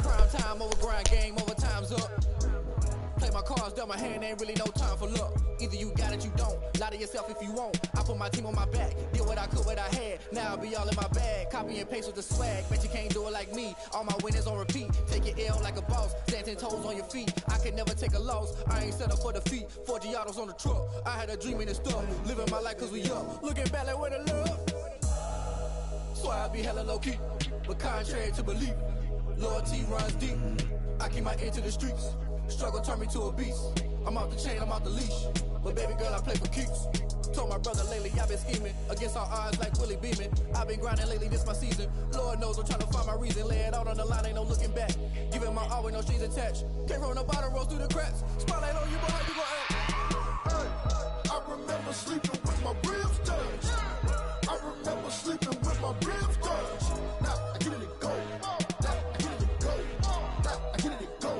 Prime time over grind, game over, time's up. Play my cards, dealt my hand, ain't really no time for luck. Either you got it, you don't. Lie to yourself if you won't. I put my team on my back, did what I could, what I had. Now I'll be all in my bag, copy and paste with the swag. Bet you can't do it like me. All my winners on repeat. Take your L like a boss, stand 10 toes on your feet. I can never take a loss. I ain't set up for defeat. 4 Giottos on the truck. I had a dream in the stuff. Living my life cause we up. Looking back like where the love. Swear I be hella low key, but contrary to belief, loyalty runs deep. I keep my ear to the streets. Struggle turned me to a beast. I'm out the chain, I'm out the leash. But baby girl, I play for keeps. Told my brother lately, I've been scheming against all odds like Willie Beeman. I've been grinding lately, this my season. Lord knows I'm trying to find my reason. Lay it out on the line, ain't no looking back. Giving my all with no strings attached. Can't roll no bottle, rolls through the cracks. Spotlight on you, but how you gon' act? Hey, I remember sleeping with my ribs touched. I remember sleeping with my ribs touched. Now I get it go. Now I get it go. Now I get it go.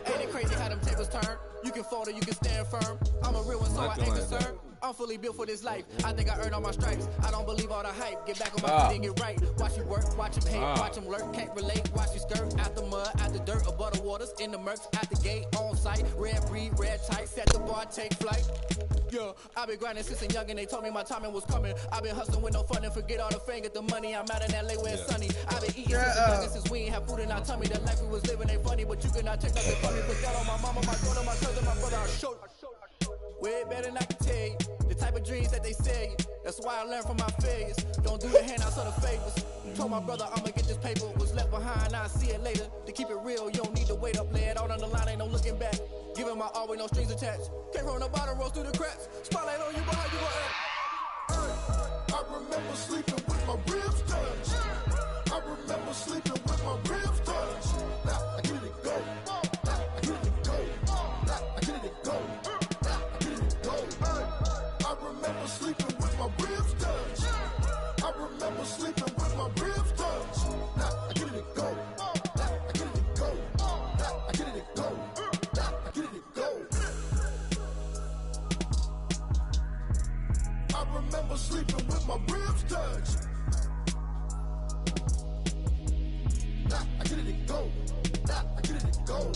Ain't it crazy how them tables turn? You can fold or you can stand firm. I'm a real one, so I ain't concerned. I'm fully built for this life. I think I earned all my stripes. I don't believe all the hype. Get back on my feet and get right. Watch you work, watch him hate, watch him lurk. Can't relate, watch you skirt. Out the mud, out the dirt, above the waters, in the murks, out the gate, on site. Red breed, red tight, set the bar, take flight. Yeah, I've been grinding since a young and they told me my timing was coming. I've been hustling with no fun and forget all the fame, get the money. I'm out in LA where it's sunny. I've been eating since a youngin' since we ain't have food in our tummy. The life we was living ain't funny, but you cannot take nothing from me. Put that on my mama, my daughter, my cousin, my brother, I'll show you. Way better than I can tell you. The type of dreams that they sell you. That's why I learned from my failures. Don't do the handouts or the favors. Told my brother I'ma get this paper. Was left behind, I'll see it later. To keep it real, you don't need to wait up. Lay it out on the line, ain't no looking back. Giving my all with no strings attached. Can't roll no bottle, rolls through the cracks. Spotlight on you, but how you gon' act? Hey, I remember sleeping with my ribs touched. I remember sleeping with my ribs touched. Now I get it go. Now I get it go. Now I get it go. I remember sleeping with my ribs touched. I remember sleeping with my ribs touched. Now I get it go. Now I get it go. Now I get it go. Now I get it go. I remember sleeping with my ribs touched. Now I get it go. Now I get it go.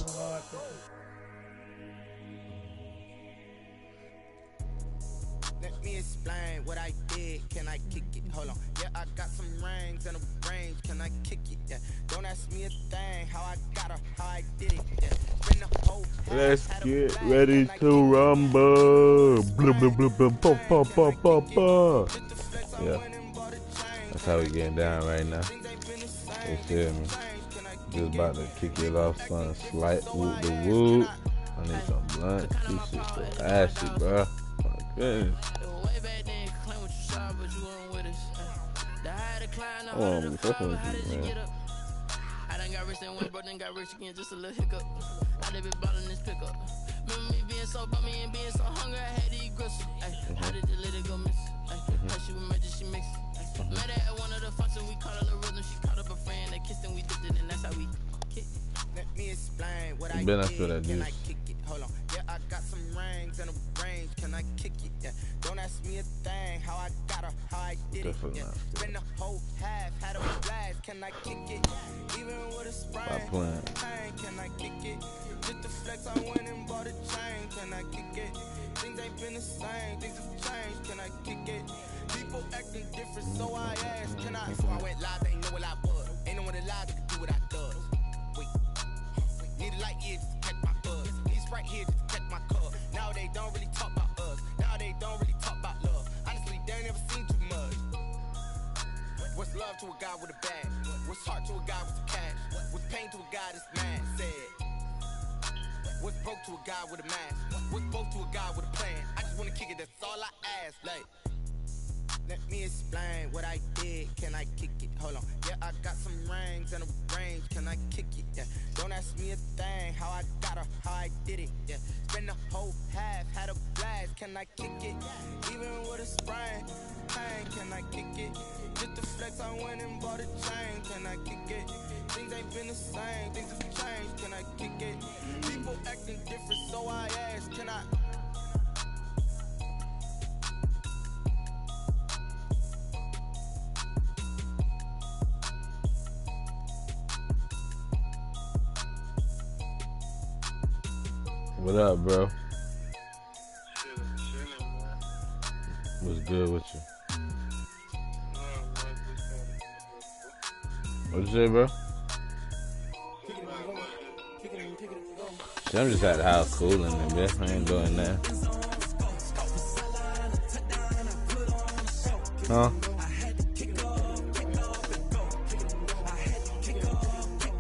Let me explain what I did. Can I kick it? Hold on. Yeah, I got some rings and a range. Can I kick it? Yeah. Don't ask me a thing. How I got her, how I did it. Yeah. Been the whole Let's get ready to rumble. Blah, blah, blah, blah, blah, blah, blah, blah, blah. Yeah. That's how we getting down right now. You feel me? Just about to kick it off, son. Slight whoop the whoop. I need some blunt. This shit so ashy, bro. My goodness. Oh, I'm fucking with you, man. I done got rich and went broke, then got rich again, just a little hiccup. I done been ballin' this pickup. Remember me being so bummy and being so hungry, I had to eat gristle. How did the lady go miss? How she was murdered, she mixed. Met her at one of the functions, we called her the rhythm. She caught up a friend, they kissed and we dipped it, and that's how we kicked it. Let me explain what I did. Can I kick it? Hold on. Yeah, I got some rings and a range. Can I kick it? Yeah. Don't ask me a thing. How I got her, how I did it. Yeah. Spend the whole half, had a blast. Can I kick it? Even with a sprain. Can I kick it? Just the flex, I went and bought a chain. Can I kick it? Things ain't been the same. Things have changed. Can I kick it? People acting different, so I asked. Can I? Before I went live, they know what I was. Ain't no one alive that can do what I does. Need a light here just to catch my buzz. Need Sprite here just to catch my cup. Now they don't really talk about us. Now they don't really talk about love. Honestly, they ain't never seen too much. What's love to a guy with a bag? What's heart to a guy with some cash? What's pain to a guy that's mad? Said. What's broke to a guy with a mask? What's both to a guy with a plan? I just wanna kick it, that's all I ask. Like, let me explain what I did. Can I kick it? Hold on. Yeah, I got some rings and a range. Can I kick it? Yeah. Don't ask me a thing. How I got her, how I did it. Yeah. Spend the whole half, had a blast. Can I kick it? Even with a sprain. Can I kick it? Just the flex, I went and bought a chain. Can I kick it? Things ain't been the same. Things have changed. Can I kick it? People acting different, so I asked. Can I? What up, bro? What's good with you? What you say, bro? Shit, I'm just at the house cooling and bitch. I ain't doing that. Huh?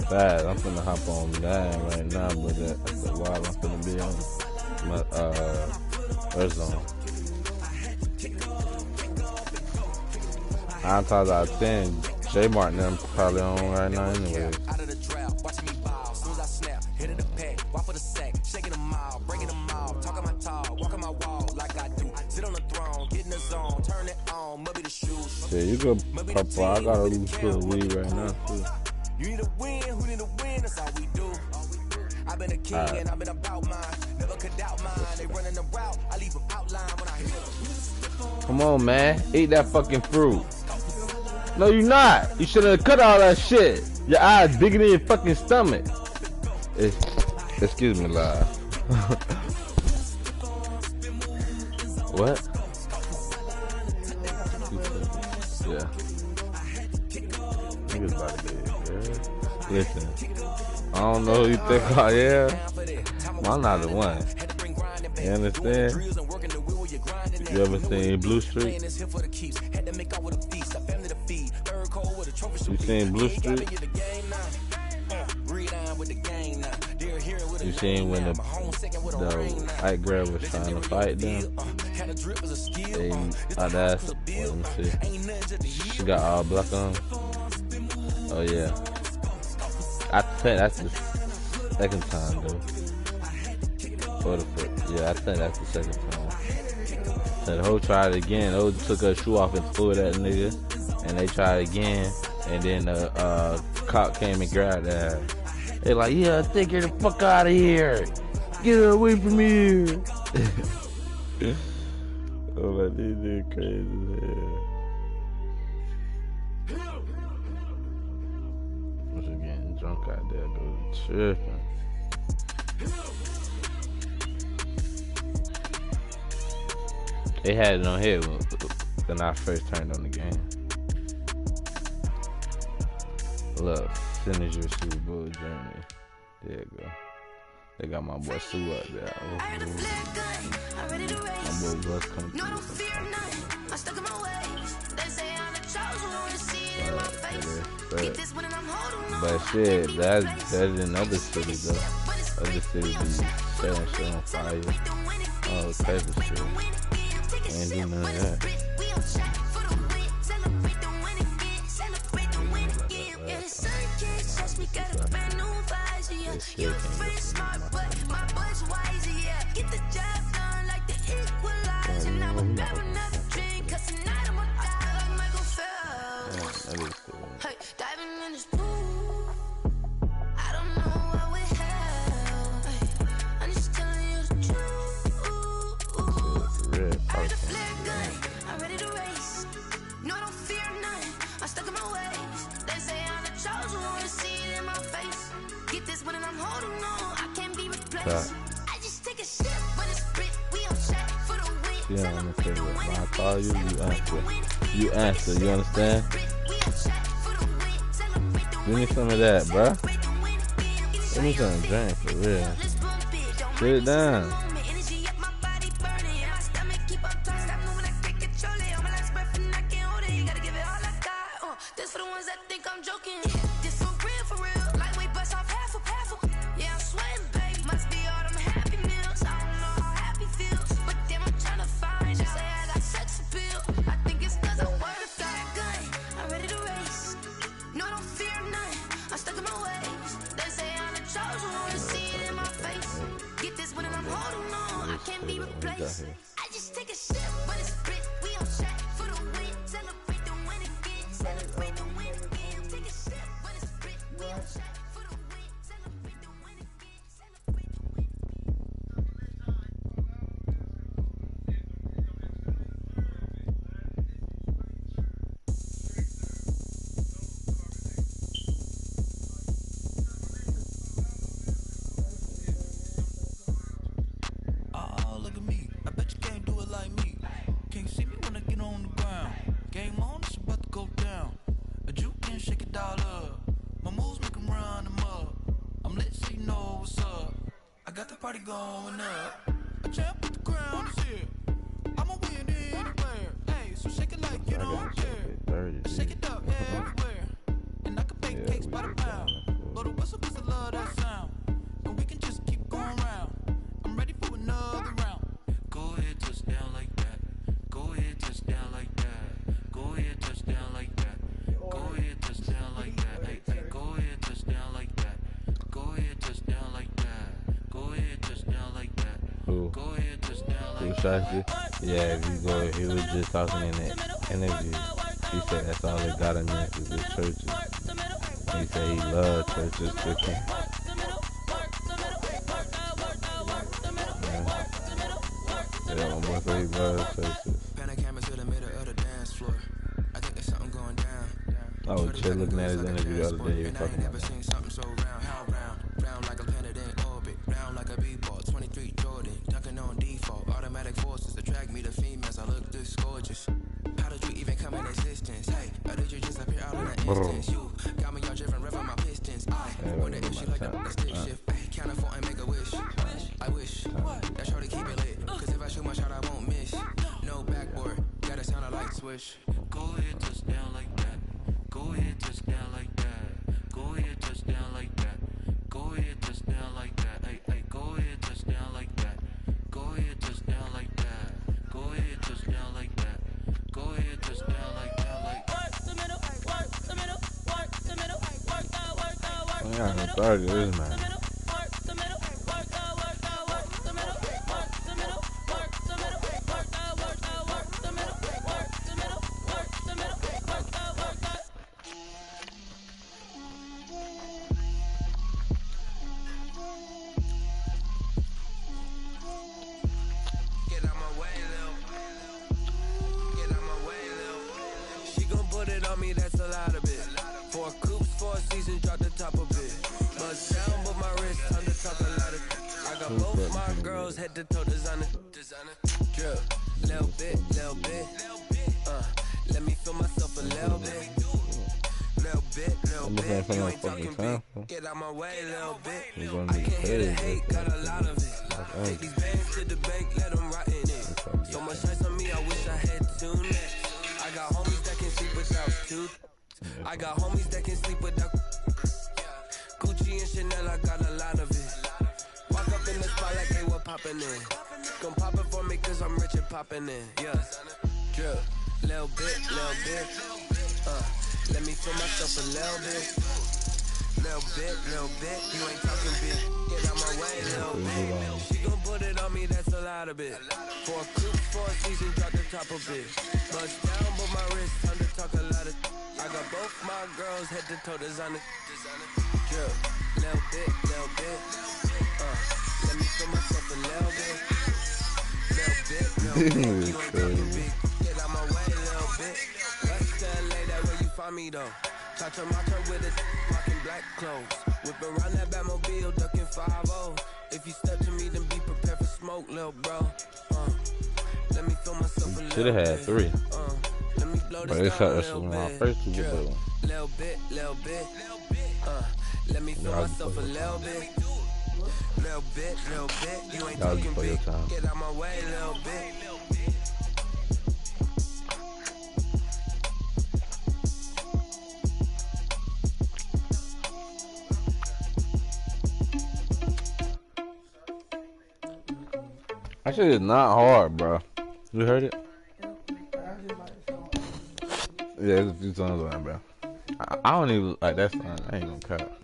Bad. I'm finna hop on that right now, but that's a while I'm finna be on my Earth Zone. 9 times out of 10, J Martin them probably on right now anyway. Out of the drought, watching me ball. Soon as I snap, hit in the pack, walk for the sack, shaking them all, breaking them all, talking my talk, walking my wall like I do. Sit on the throne, get in the zone, turn it on, mubby the shoes. Yeah, you go purple. I gotta lose to a weed right now too. You need a win, who need a win? That's all we do. I've been a king and I've been about mine. Never could doubt mine. They running the route, I leave them outline when I hit them. Come on, man. Eat that fucking fruit. No, you're not. You should have cut all that shit. Your eyes bigger than your fucking stomach. Excuse me, live. What? Yeah. Niggas about to get it, girl. Listen. I don't know who you think I am. Well, I'm not the one. You understand? You ever seen Blue Street? You seen Blue Street? You seen when the white girl was trying to fight them? Let me see. She got all black on. Oh yeah. I think that's the second time though. Or the first. Yeah, I think that's the second time. So the hoe tried it again. The hoe took her shoe off and threw it at the nigga. And they tried again. And then the cop came and grabbed her. They like, yeah, take her the fuck out of here. Get her away from here. Oh, like, this nigga crazy as hell. I'm just getting drunk out there, dude. Tripping. They had it on here when I first turned on the game. Look, finish your Super Bowl journey. There you go. They got my boy Sue up there. My boy Bus coming through. But shit, that's in other cities though. Other cities be setting shit on fire. All type of shit. Ain't do none of that. This shit can't get get the job done like the equalizer. Now I'm never another drink, cause tonight I'm gonna die like Michael Phelps. Hey, diving in this pool, I don't know what we have. I'm just telling you the truth. I got a flare gun, I'm ready to race. No, I don't fear nothing, I'm stuck in my ways. They say I'm the chosen one, see it in my face. Get this one and I'm holding on, I can't be replaced. I just take a sip, but it's spit. We on check for the win. Yeah, I'm gonna say that. When I call you, you answer. You understand? Give me some of that, bro. Give me some drink for real. Sit down. This for the ones that think I'm joking. This for real. Lightweight bust off half a. Yeah, I'm sweating, babe. Must be all them happy meals. I don't know how happy feels, but damn, I'm trying to find. Just say I got sex appeal. I think it's cause I want a fire gun. I'm ready to race. No, I don't fear nothing. I'm stuck in my ways. They say I'm the chosen one. See it in my face. Get this one and I'm holding on. I can't be replaced. I just take a sip, but it's spit. We on check for the win. Celebrate the win again. Celebrate the win again. Take a sip, but it's spit. party going up. A champ with the crown is here. I'ma win anywhere. Hey, so shake it like you don't care. Shake it up everywhere. And I can bake cakes by the pound. Blow the whistle 'cause I love that sound. And we can just keep going round. I'm ready for another round. Go ahead, touch down like that. Go ahead, touch down like that. Go ahead, touch down like that. Go ahead, touch down like that. Hey, hey, go ahead, touch down like that. Go ahead, touch down like that. Go ahead, touch down like that. Go ahead, touch down like that. Yeah, if you go, he was just talking in that interview. He said that's all they got in there is the churches. He said he loved churches with him. Yeah, my boy said he loves churches. I was just looking at his interview the other day. He was talking about that. Round like a planet in orbit, round like a b-ball, 23 Jordan, dunking on default, automatic forces attract me to females, I look this gorgeous. How did you even come in existence? Hey, how did you just appear out in an instance? You got me all driven, revving my pistons. I wonder if she like the stick shift. Hey, count for and make a wish. I wish that shorty keep it lit, cause if I shoot my shot, I won't miss. No backboard, gotta sound a light switch. Go ahead, touch down like that. Go ahead, touch down like that. Go ahead, touch down like that. Go ahead, touch down like that. Hey, hey, go ahead, touch down like that. Go ahead, touch down like that. Go ahead, touch down like that. Go ahead, touch down like that. Like work the middle, work the middle, work the middle, work that, work that, work. I got no target, this man. Head to toe designer, drip, little bit, let me feel myself a little bit, you ain't talking big, get out my way, little bit, I can't hear the hate, got a lot of it, take these bands to the bank, let them rot in it, so much ice on me, I wish I had two necks, I got homies that can sleep without two, I got homies that can sleep without, Gucci and Chanel, I got a lot of it. Walk up in the spot like they were poppin' in. Gon' pop it for me cause I'm rich and poppin' in. Yeah. Drip. Little bit. Let me feel myself a little bit. Little bit. You ain't talking big. Get out my way, little bit. She gon' put it on me, that's a lot of bit. For a coupe, for a season, drop the top of it. Bust down, but my wrist, time to talk a lot of. I got both my girls head to toe designer. Drip. Little bit. Let me feel myself a little bit. You ain't talking big. Get out my way, little bit. West LA, that where you find me though. Touch with it, rocking black clothes. Whip around that Batmobile, ducking 5-0. If you step to me, then be prepared for smoke, little bro. Let me feel myself a little bit. Should have had 3. Let me blow But this it's down a one little of my bit. first 2 good. Little bit. Let me feel myself a little bit. Little bit. You ain't talking big. Get out my way, little bit. That shit is not hard, bro. You heard it? Yeah, there's a few songs on it, bro. I don't even like that song. I ain't gonna cut.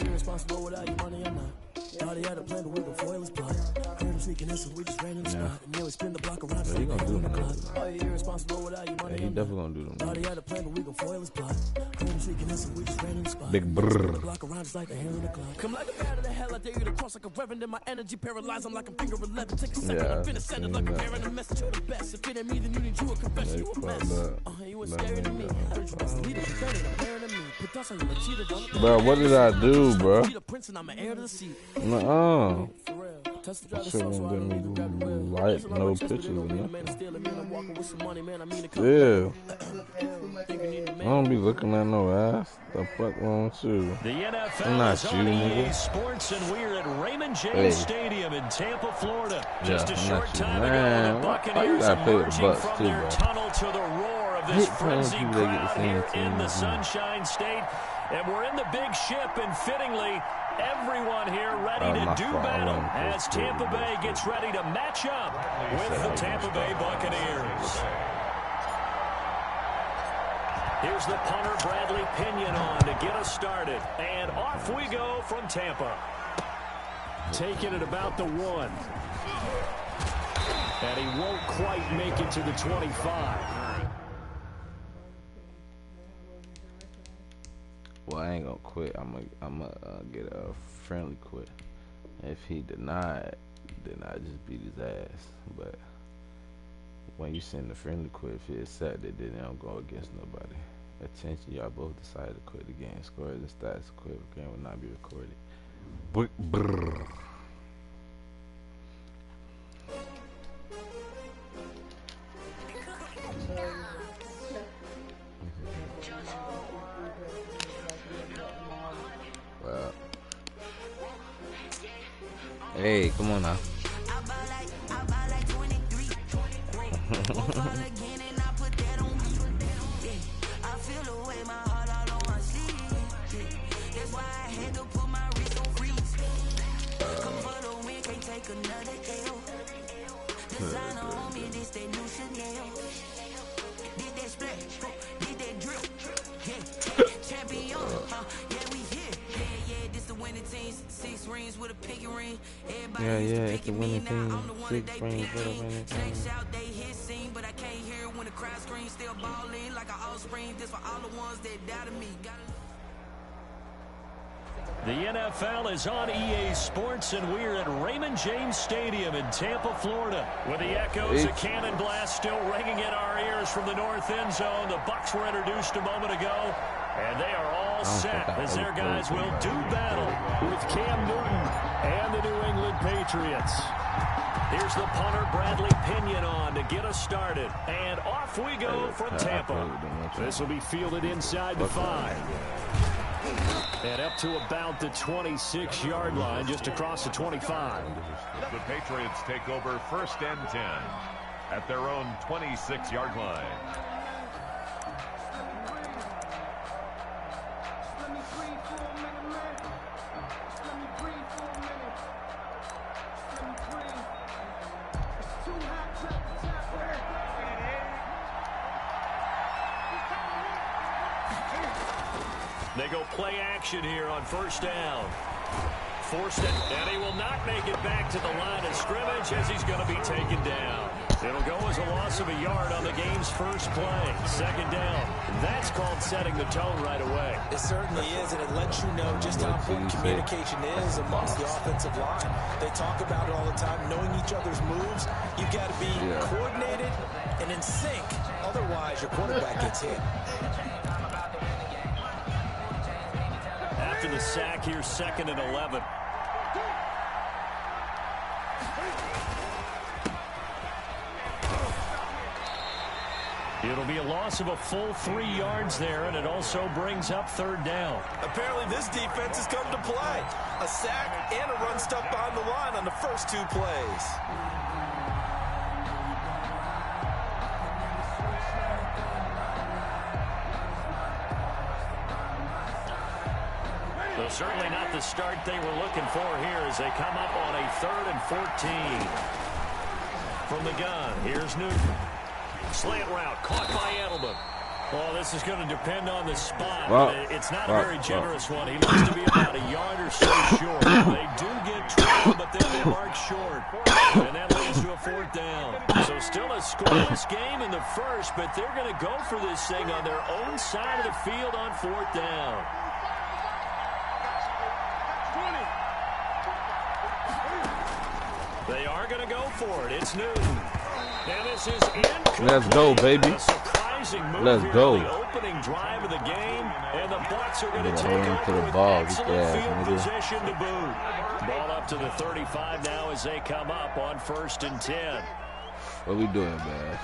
Irresponsible without your money or not. Thought he had a plan, but we before it was plot. Heard him sneaking in, so we just ran in the spot. And nearly spin the block around. Yeah, he gonna do them. Are you irresponsible without your money? Yeah, he definitely gonna do them. Thought he had a plan, but we before it was plot. Heard him sneaking in, so we just ran in the spot. Big brrr. The block around is like a hair in the clock. Come like a bat of the hell, I dare you to cross like a reverend. In my energy paralyzed, I'm like a finger 11. Take a second, I'm finna send it like a parent. A message to the best. If it ain't me, then you need you a confession. You a mess. You was scary to me. I heard you was the leader, you're better than parent to me. Put dust on you, like cheated on the Bro, what did I do, bro? Be the prince and I'm an heir to the seat. Nuh-uh. For real. Touch the That driver's shit side, so I won't don't give need to grab the me wheel. light, no Chest, but it pictures don't or mean a nothing. man to steal it, man. I'm walking with some money, man. I mean to come. Yeah. Think you need a man, don't be looking at no ass. The fuck wrong with you? The NFL I'm not is you, on nigga. EA Sports, and we're at Raymond James Hey. Stadium in Tampa, Florida. Yeah, Just a I'm short not you. time Man, ago, the why you Buccaneers gotta play with the emerging Bucks from too, their bro? tunnel to the roar of I this hate playing with frenzied people that get the crowd same here team in the as me. Sunshine State. And we're in the big ship, and fittingly, everyone here ready to my do fault. I battle wasn't as supposed to Tampa do Bay that. gets ready to match up with the Tampa Bay Buccaneers. Here's the punter, Bradley Pinion, on to get us started. And off we go from Tampa. Taking it about the 1. And he won't quite make it to the 25. Well, I ain't gonna quit. I'm gonna get a friendly quit. If he denied, then I just beat his ass. But when you send a friendly quit, if he accepted, then they don't go against nobody. Attention, y'all both decided to quit the game. Scores and stats to quit. The game will not be recorded. Brrr. Well, hey, come on now. Yeah, it's the winning team. 6 rings for the winning team. But I can't hear when the crowd screams, still balling like an offspring. This for all the ones that doubted me. The NFL is on EA Sports, and we're at Raymond James Stadium in Tampa, Florida. With the echoes of cannon blast still ringing in our ears from the north end zone. The Bucs were introduced a moment ago, and they are all set as their guys will do battle with Cam Newton and the New England Patriots. Here's the punter, Bradley Pinion, on to get us started. And off we go from Tampa. This will be fielded inside the 5. And up to about the 26-yard line, just across the 25. The Patriots take over 1st and 10 at their own 26-yard line. They go play action here on 1st down. Forced it, and he will not make it back to the line of scrimmage as he's going to be taken down. It'll go as a loss of a yard on the game's first play. 2nd down. That's called setting the tone right away. It certainly is, and it lets you know just how important communication is amongst the offensive line. They talk about it all the time, knowing each other's moves. You've got to be coordinated and in sync. Otherwise, your quarterback gets hit. After the sack, here's 2nd and 11. It'll be a loss of a full 3 yards there, and it also brings up 3rd down. Apparently this defense has come to play. A sack and a run stuff behind the line on the first 2 plays. So certainly not the start they were looking for here as they come up on a 3rd and 14. From the gun, here's Newton. Slant route, caught by Edelman. Well, this is going to depend on the spot, but it's not a very generous one. He looks to be about a yard or so short. They do get 12, but then they mark short. And that leads to a 4th down. So still a scoreless game in the first, but they're going to go for this thing on their own side of the field on 4th down. They are going to go for it. It's Newton. And this is incomplete. Let's go, baby. A surprising move Let's here go. on the opening drive of the game. And the Bucs are going to take to over the with ball. excellent field position to boot. Ball up to the 35 now as they come up on 1st and 10. What we doing, man?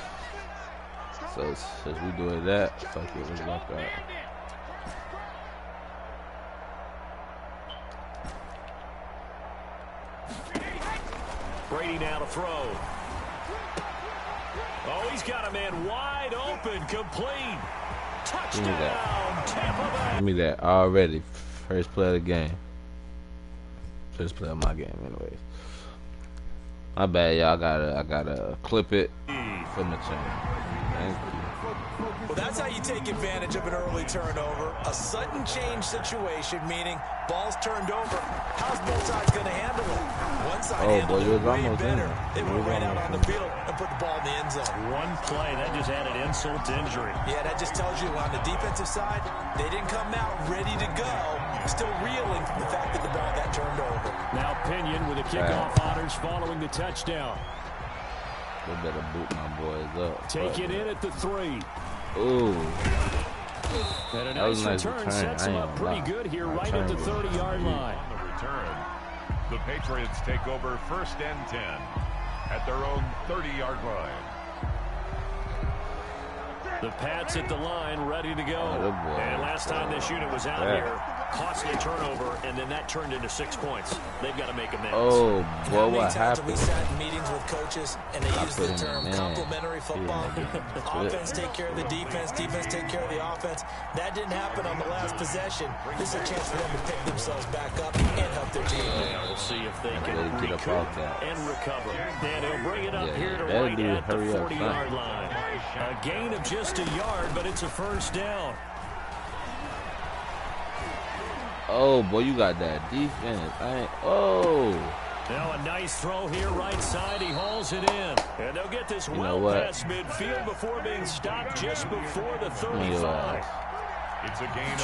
So since we doing that, fuck it, let's rock out. Brady now to throw. Oh, he's got a man wide open, complete. Touchdown, Tampa Bay. Give me that already. First play of the game. First play of my game, anyways. My bad, y'all. I gotta clip it from the channel. Thank you. Well, that's how you take advantage of an early turnover. A sudden change situation, meaning ball's turned over. How's both sides going to handle it? One side handled it way better. They went right out on the field and put the ball in the end zone. One play, that just added insult to injury. Yeah, that just tells you on the defensive side, they didn't come out ready to go. Still reeling from the fact that the ball got turned over. Now Pinion with a kickoff honors following the touchdown. They better boot my boys up. Take it in at the 3. Ooh. And a nice return sets him up pretty good here right at the 30-yard line. On the return, the Patriots take over 1st and 10 at their own 30-yard line. The Pats at the line, ready to go. And last time this unit was out here, costly turnover, and then that turned into 6 points. They've got to make amends. Oh, boy, what happened? We sat in meetings with coaches, and they used the term complementary football. Offense take care of the defense, defense take care of the offense. That didn't happen on the last possession. This is a chance for them to pick themselves back up and help their team. Yeah, we'll see if they can recoup and recover. And he'll bring it up here to right at the 40-yard line. A gain of just a yard, but it's a first down. Oh, boy, you got that defense. Oh. Now a nice throw here right side. He hauls it in. And they'll get this well past midfield before being stopped just before the 35. It's a gain of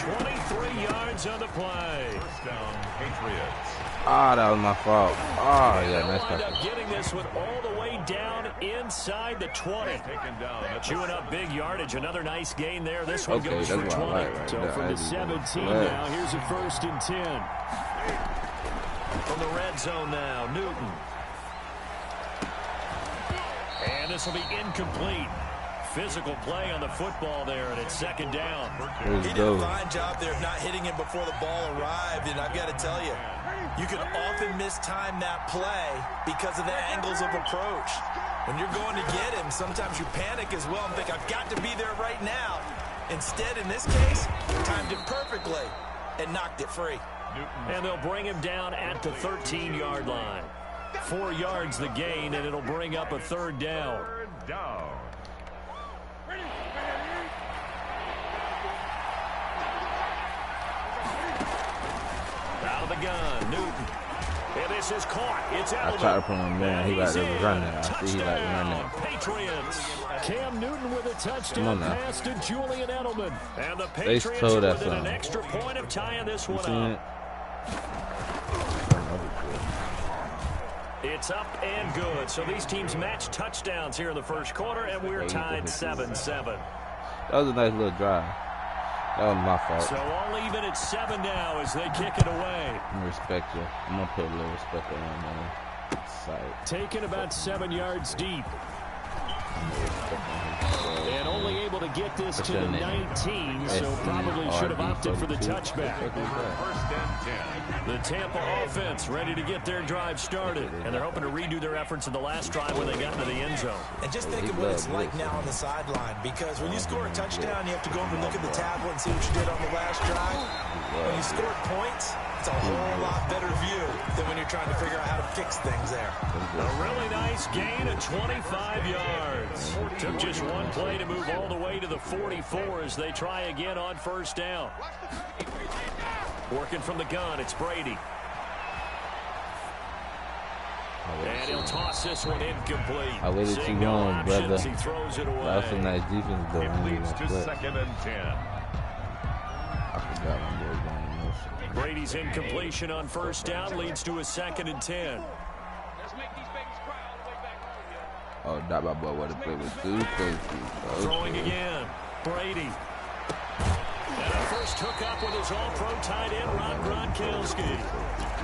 23 yards on the play. First down, Patriots. Ah, that was my fault. Oh, yeah, nice. Wind up getting this one all the way down inside the 20. Chewing up big yardage. Another nice gain there. This one goes for 20. So from the 17 now, here's a 1st and 10. From the red zone now, Newton. And this will be incomplete. Physical play on the football there, and it's 2nd down. He did a fine job there of not hitting him before the ball arrived, and I've got to tell you, you can often mistime that play because of the angles of approach. When you're going to get him, sometimes you panic as well and think, I've got to be there right now. Instead, in this case, timed it perfectly and knocked it free. And they'll bring him down at the 13-yard line. 4 yards the gain, and it'll bring up a 3rd down. Out of the gun, Newton. And this is caught. It's out. I tried to put him man. He like to run there. I see he like running. Patriots. Cam Newton with a touchdown pass to Julian Edelman. And the Patriots within an extra point of tying this one up. It's up and good. So these teams match touchdowns here in the first quarter, and we're tied 7-7. That was a nice little drive. That was my fault. So all even at 7 now as they kick it away. I respect you. I'm going to put a little respect on that side. Taken about 7 yards deep. And only able to get this to the 19, so probably should have opted for the touchback. The Tampa offense ready to get their drive started, and they're hoping to redo their efforts in the last drive when they got into the end zone. And just think of what it's like now on the sideline, because when you score a touchdown, you have to go over and look at the tablet and see what you did on the last drive. When you scored points, it's a whole lot better view than when you're trying to figure out how to fix things there. A really nice gain of 25 yards. Took just one play to move all the way to the 44 as they try again on 1st down. Working from the gun, it's Brady. And he'll toss this one incomplete. I waited too long, brother. He throws it away. That's a nice defense, though. It leads to 2nd and 10. I forgot when they were going in motion. Brady's incompletion on 1st down leads to a 2nd and 10. Oh, that my boy, what a play was too crazy. Throwing again, Brady. And a first hookup with his all-pro tight end, Rob Gronkowski.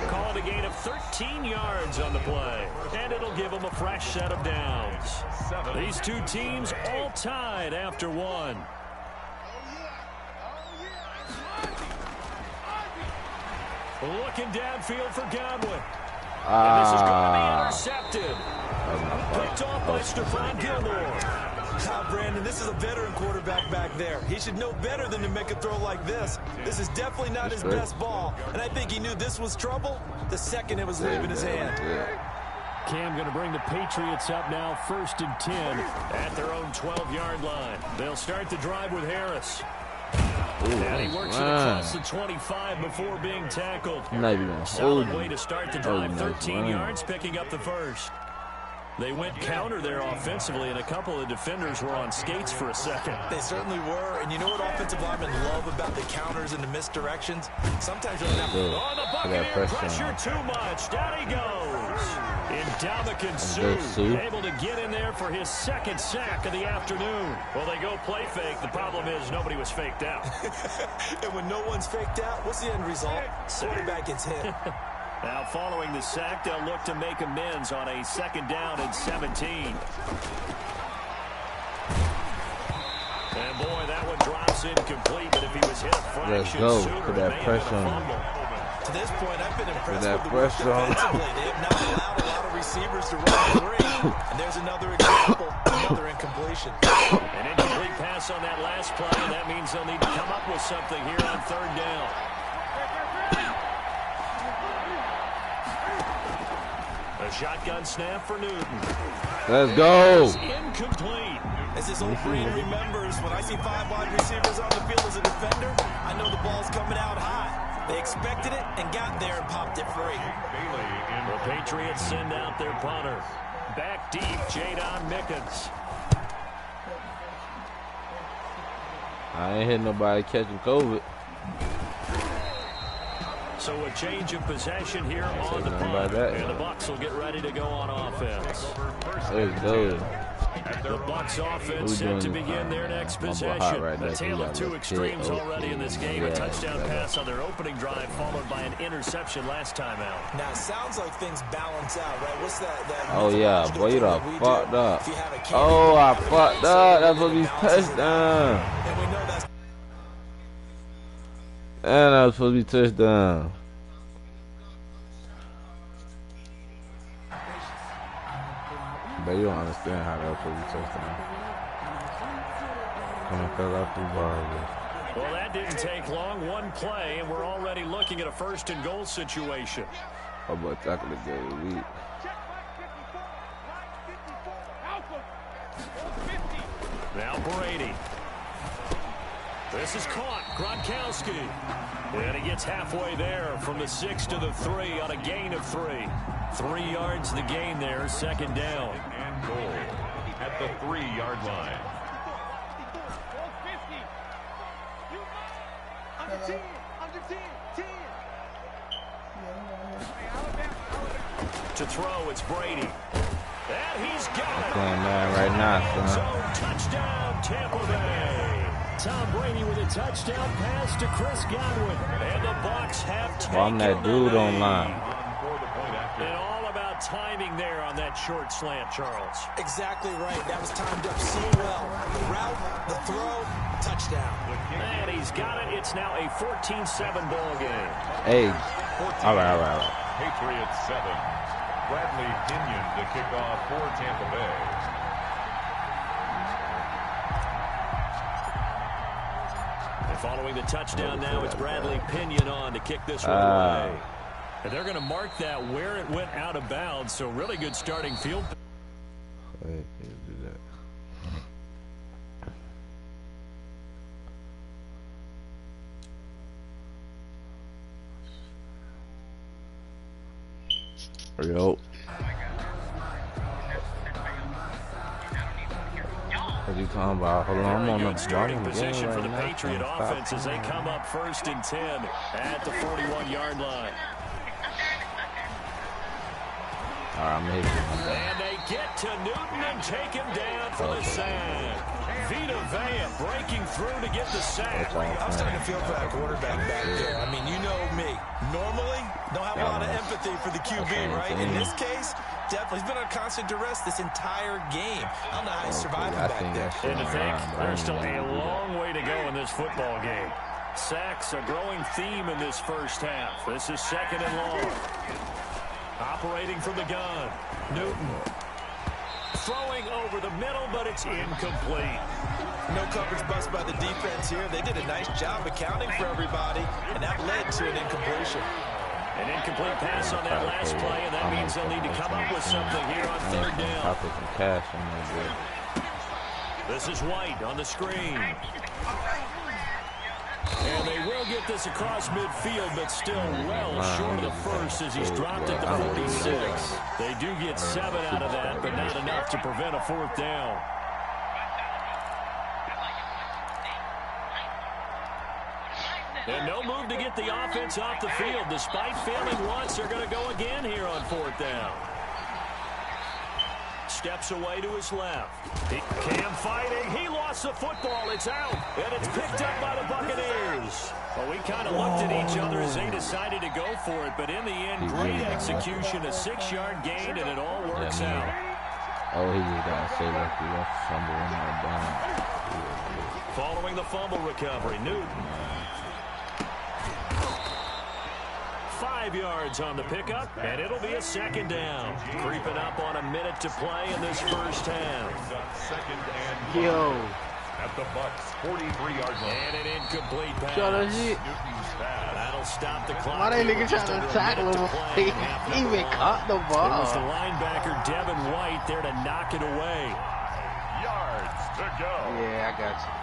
Call it a gain of 13 yards on the play, and it'll give them a fresh set of downs. These two teams all tied after one. Looking downfield for Godwin. And this is going to be intercepted. Picked off by Stephon Gilmore. Brandon, this is a veteran quarterback back there. He should know better than to make a throw like this. This is definitely not his best ball. And I think he knew this was trouble the second it was leaving his hand. Cam going to bring the Patriots up now, 1st and 10 at their own 12-yard line. They'll start the drive with Harris. And he works it across the 25 before being tackled. Solid way to start the drive, 13 yards, picking up the first. They went counter there offensively, and a couple of defenders were on skates for a second. They certainly were, and you know what offensive linemen love about the counters and the misdirections? Sometimes you'll have on the Buccaneer pressure too much. Down he goes. Ndamukong Suh able to get in there for his second sack of the afternoon. Well, they go play fake. The problem is nobody was faked out. And when no one's faked out, what's the end result? Quarterback gets hit. Now, following the sack, they'll look to make amends on a 2nd down and 17. And, boy, that one drops incomplete, but if he was hit a fraction sooner, put that pressure on. To this point, I've been impressed with the work defensively. They have not allowed a lot of receivers to run free. And there's another example, another incompletion. An incomplete pass on that last play, and that means they'll need to come up with something here on 3rd down. A shotgun snap for Newton. Let's go. Incomplete. As his old brain remembers, when I see 5 wide receivers on the field as a defender, I know the ball's coming out high. They expected it and got there and popped it free. The Patriots send out their punter. Back deep, Jadon Mickens. I ain't hit nobody catching COVID. So a change of possession here on the punt, and the Bucs will get ready to go on offense. Let's go. The Bucs offense set to begin their next possession. A tale of two extremes already in this game. A touchdown pass on their opening drive, followed by an interception last time out. Now, it sounds like things balance out, right? What's that oh, yeah. Boy, you done fucked up. Oh, I fucked up. That's what he's touchdown. And we know that's... And that was supposed to be touchdown. But you don't understand how that was supposed to be touchdown. Coming fell off the bar. Well, that didn't take long. One play, and we're already looking at a 1st and goal situation. How about tackle the game week? Now Brady. This is caught. Gronkowski. And he gets halfway there from the 6 to the 3 on a gain of 3. 3 yards the gain there, 2nd down. And goal at the 3-yard line. To throw, it's Brady. And he's got it. Playing man right now, son. So touchdown, Tampa Bay. Tom Brady with a touchdown pass to Chris Godwin. And the Bucs have taken I'm that dude online. And all about timing there on that short slant, Charles. Exactly right. That was timed up so well. The route, the throw, touchdown. And he's got it. It's now a 14-7 ball game. Hey. All right. Patriots 7. Bradley Pinion to kick off for Tampa Bay. Following the touchdown now, it's Bradley Pinion on to kick this one away. And they're going to mark that where it went out of bounds, so really good starting field. Can't do that. Yo. What are you talking about? Hold on, I'm on the starting position for the Patriot offense as they come up 1st and 10 at the 41-yard line. All right, I'm hitting. And they get to Newton and take him down for the sack. Vita Vea breaking through to get the sack. I'm starting to feel for that quarterback back there. I mean, you know me. Normally, don't have a lot of empathy for the QB, right? In this case, definitely. He's been on constant duress this entire game. I don't know how he's surviving back there. And to think, there's still a long way to go in this football game. Sacks a growing theme in this first half. This is 2nd and long. Operating from the gun. Newton. Throwing over the middle, but it's incomplete. No coverage bust by the defense here. They did a nice job accounting for everybody, and that led to an incompletion. An incomplete pass on that last play, and that means they'll need to come up with something here on 3rd down. This is White on the screen. And they will get this across midfield, but still well short of the first as he's dropped at the 46. They do get 7 out of that, but not enough to prevent a 4th down. And no move to get the offense off the field. Despite failing once, they're going to go again here on 4th down. Steps away to his left. Cam fighting. He lost the football. It's out. And it's picked up by the Buccaneers. Well, we kind of looked at each other as they decided to go for it. But in the end, great execution. A 6-yard gain, and it all works out. Oh, he just got to say like he left the fumble in there down. Following the fumble recovery, Newton. 5 yards on the pickup, and it'll be a 2nd down. Creeping up on a minute to play in this first half. 2nd and Yo. at the Bucs 43-yard line. And an incomplete pass. Newton's pass. That'll stop the clock. Why they nigga trying to tackle him? He even caught the ball. It was the linebacker Devin White there to knock it away. Yards to go. Yeah, I got you.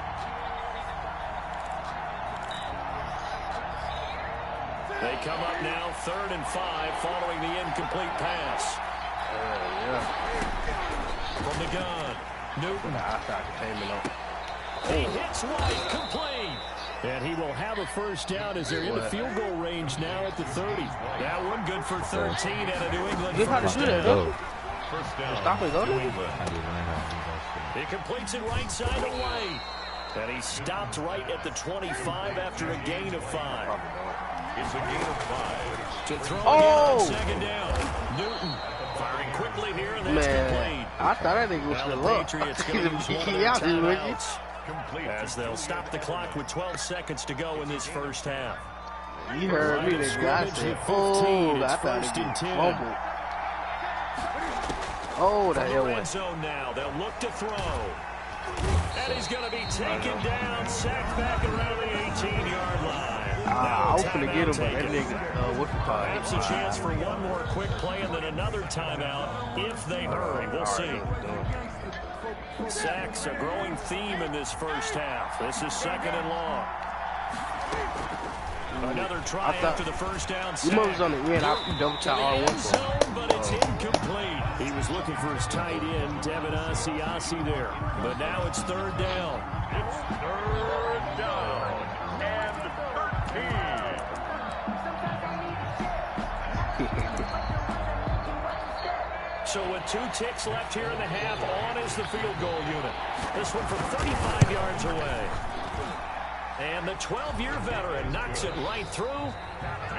They come up now 3rd and 5 following the incomplete pass. From the gun, Newton. He hits White, complete. And he will have a 1st down as they're in the field goal range now at the 30. That one good for 13 at a New England 1st down. First down. Stop it, go to He completes it right side to White. And he stopped right at the 25 after a gain of 5. It's a gain of 5. To throw again on 2nd down. Newton firing quickly here, and that's complete. I thought that nigga was still up. Patriots going to use one of their timeouts as they'll stop the clock with 12 seconds to go in this first half. You heard me, the guy said, oh, I thought it was fumble. Oh, the hell red zone now. They'll look to throw. And he's going to be taken down, sacked back around the 18-yard line. I was going to get him, but that nigga, what's the call? Perhaps a chance for one more quick play and then another timeout if they hurry. We'll see. Sacks, a growing theme in this first half. This is 2nd and long. Another try after the first down sack. You was on the end. I double tap R1 zone, but it's incomplete. He was looking for his tight end, Devin Asiasi there. But now it's 3rd down. It's 3rd down and 13. So with 2 ticks left here in the half, on is the field goal unit. This one from 35 yards away. And the 12-year veteran knocks it right through.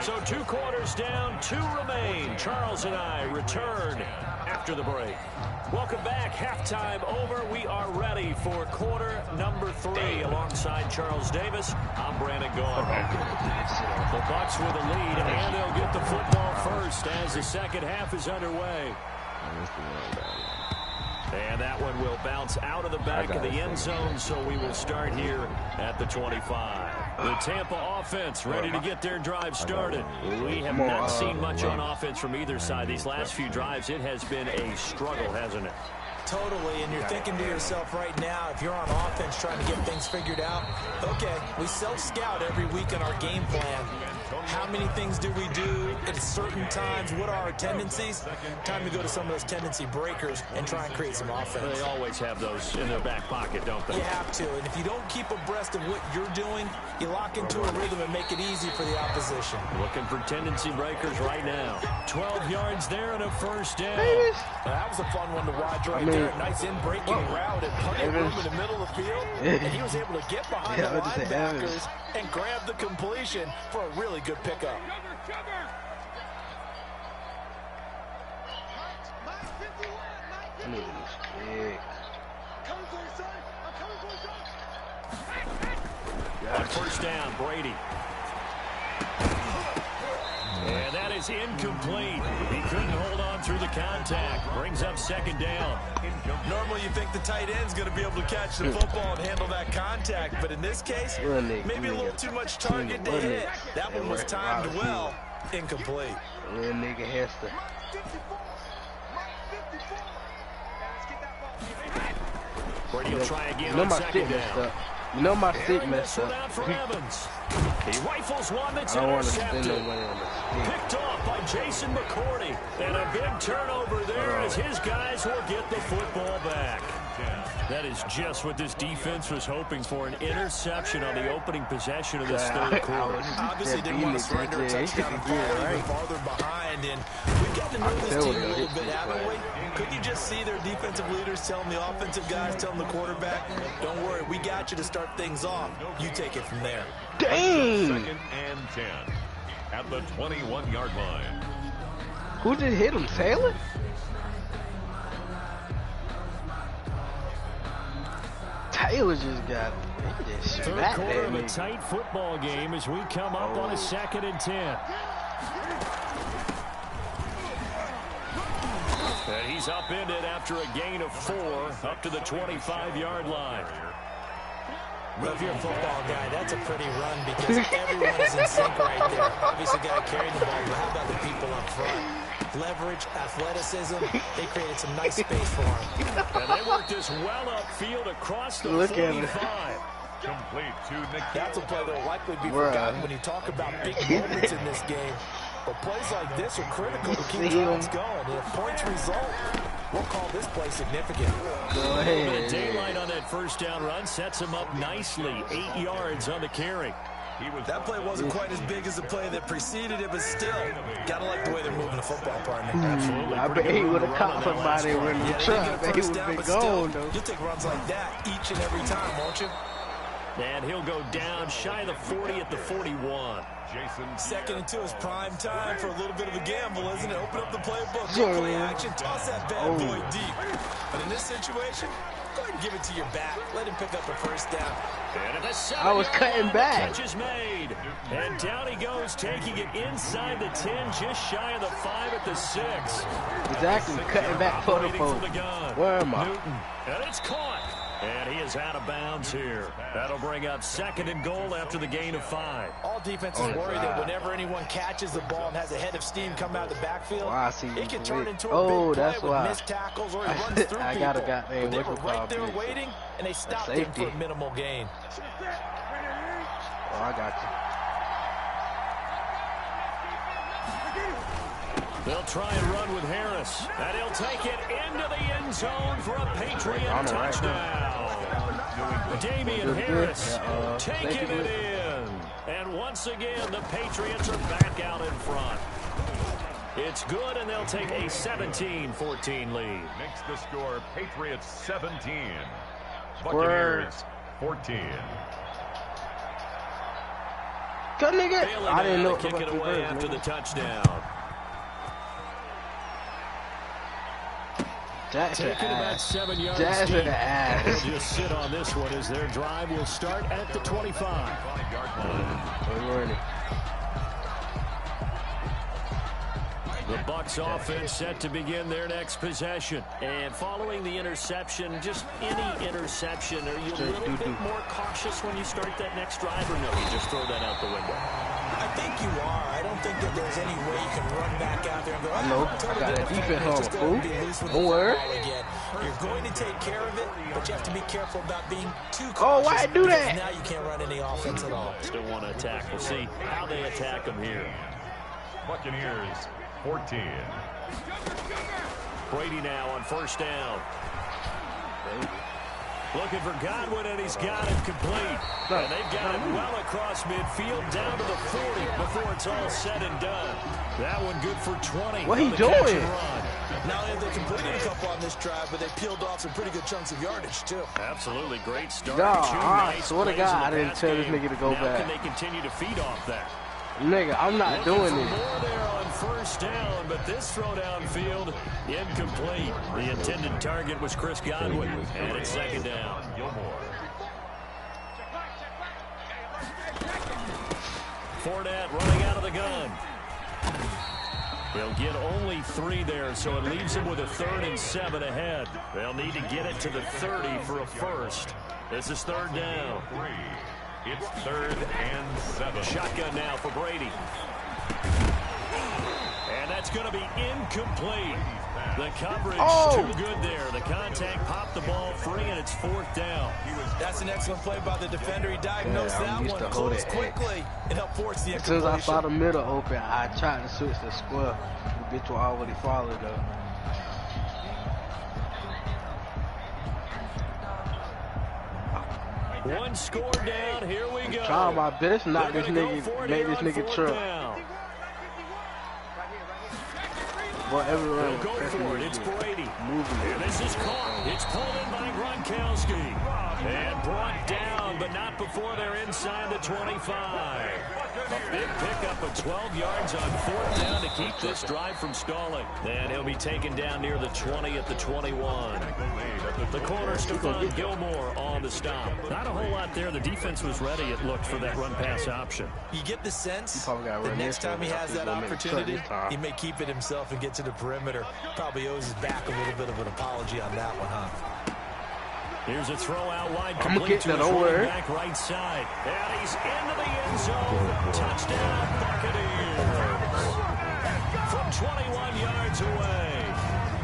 So 2 quarters down, 2 remain. Charles and I return after the break. Welcome back. Halftime over. We are ready for quarter number 3 alongside Charles Davis. I'm Brandon Gaughan. The Bucs with a lead, and they'll get the football first as the second half is underway. And that one will bounce out of the back of the end zone, so we will start here at the 25. The Tampa offense ready to get their drive started. We have not seen much on offense from either side. These last few drives, it has been a struggle, hasn't it? Totally, and you're thinking to yourself right now, if you're on offense trying to get things figured out, okay, we self-scout every week in our game plan. How many things do we do at certain times? What are our tendencies? Time to go to some of those tendency breakers and try and create some offense. They always have those in their back pocket, don't they? You have to, and if you don't keep abreast of what you're doing, You lock into a rhythm and make it easy for the opposition. Looking for tendency breakers right now. 12 yards there and a first down. That was a fun one to watch right there. Nice in-breaking route and plenty of room in the middle of the field. And he was able to get behind the linebackers and grab the completion for a really good pickup. On first down, Brady. And that is incomplete. He couldn't hold on through the contact. Brings up second down. Normally you think the tight end's going to be able to catch the football and handle that contact, but in this case, maybe a little too much target to hit. That one was timed well. Incomplete. Real nigga has to. Brady will try again on second down. You know my stick messed up. He rifles one that's intercepted. Picked off by Jason McCourty. And a big turnover there as his guys will get the football back. That is just what this defense was hoping for, an interception on the opening possession of this third quarter. Obviously didn't want to surrender a touchdown and fall even farther behind. And we've got to know this team a little bit, haven't we? Could you just see their defensive leaders telling the offensive guys, telling the quarterback, don't worry, we got you to start things off. You take it from there. Dang! 2nd and 10 at the 21-yard line. Who just hit him, Taylor? Taylor just got third quarter of a tight football game as we come up on a 2nd and 10. And he's upended after a gain of 4 up to the 25-yard line. Well, if you're a football guy, that's a pretty run because everyone is in sync right there. Obviously got to carry the ball, but how about the people up front? Leverage, athleticism, they created some nice space for him. And they worked this well upfield across the 45. Complete to Nick. That's a play that will likely be forgotten when you talk about big moments in this game. But plays like this are critical to keep drives going. And if points result, we'll call this play significant. A little bit of daylight on that first down run sets him up nicely. 8 yards on the carry. That play wasn't quite as big as the play that preceded it, but still, gotta like the way they're moving the football, partner. Absolutely. I bet he would have caught somebody when he tried. He would have been gone, though. You'll take runs like that each and every time, won't you? And he'll go down shy of the 40 at the 41. 2nd and 2 is prime time for a little bit of a gamble, isn't it? Open up the playbook, go play action, toss that bad boy deep. But in this situation, go ahead and give it to your back. Let him pick up a first down. I was cutting back. Catch is made. And down he goes, taking it inside the 10, just shy of the 5 at the 6. Exactly, cutting back for the foe. Where am I? Newton. And it's caught. And he is out of bounds here. That'll bring up 2nd and goal after the gain of 5. All defenses worry that whenever anyone catches the ball and has a head of steam come out of the backfield, it can turn into a big play with missed tackles or he runs through people. But they were right there waiting, and they stopped him for a minimal gain. Oh, I got you. They'll try and run with Harris. And he'll take it into the end zone for a Patriot touchdown. Damian Harris taking it in. And once again, the Patriots are back out in front. It's good, and they'll take a 17-14 lead. Makes the score Patriots 17. Buccaneers 14. Good nigga. I didn't know kick it away after the touchdown. Taking about 7 yards deep. They'll just sit on this one as their drive will start at the 25. The Bucs offense set to begin their next possession. And following the interception, just any interception, are you a little bit more cautious when you start that next drive, or no, you just throw that out the window? I think you are. I don't think that there's any way you can run back out there and go, I know. I got a defense on, fool. Don't worry. You're going to take care of it, but you have to be careful about being too cautious. Oh, why do that? Now you can't run any offense at all. Still want to attack. We'll see how they attack them here. Buccaneers 14. Brady now on first down. Looking for Godwin, and he's got it complete. And they've got it well across midfield, down to the 40 before it's all said and done. That one good for 20. What he doing? Not only have they completed a couple on this drive, but they peeled off some pretty good chunks of yardage, too. Absolutely great start. I swear to God, I didn't tell this nigga to go back. Can they continue to feed off that? Nigga, I'm not doing it. More there on first down, but this throw downfield incomplete. The intended target was Chris Godwin, and it's second down. Fournette running out of the gun. They'll get only 3 there, so it leaves them with a 3rd and 7 ahead. They'll need to get it to the 30 for a first. This is 3rd down. It's 3rd and 7. Shotgun now for Brady. And that's going to be incomplete. The coverage too good there. The contact popped the ball free, and it's 4th down. That's an excellent play by the defender. He diagnosed that one, closed quickly, and helped force the incompletion. As soon as I saw the middle open, I tried to switch the square. The bitch will already follow though. One score down. Here we go. Trying my best not this nigga, make this nigga trip. Whatever. They'll go for it. It's Brady. And this is caught. It's pulled in by Gronkowski. And brought down, but not before they're inside the 25. A big pickup of 12 yards on 4th down to keep this drive from stalling. And he'll be taken down near the 20 at the 21. The corner, Stephon Gilmore on the stop. Not a whole lot there. The defense was ready, it looked, for that run-pass option. You get the sense that next time he has that opportunity, he may keep it himself and get to the perimeter. Probably owes his back a little bit of an apology on that one, huh? Here's a throw out wide, complete to his running back right side. And he's into the end zone. Touchdown, Buccaneers. From 21 yards away.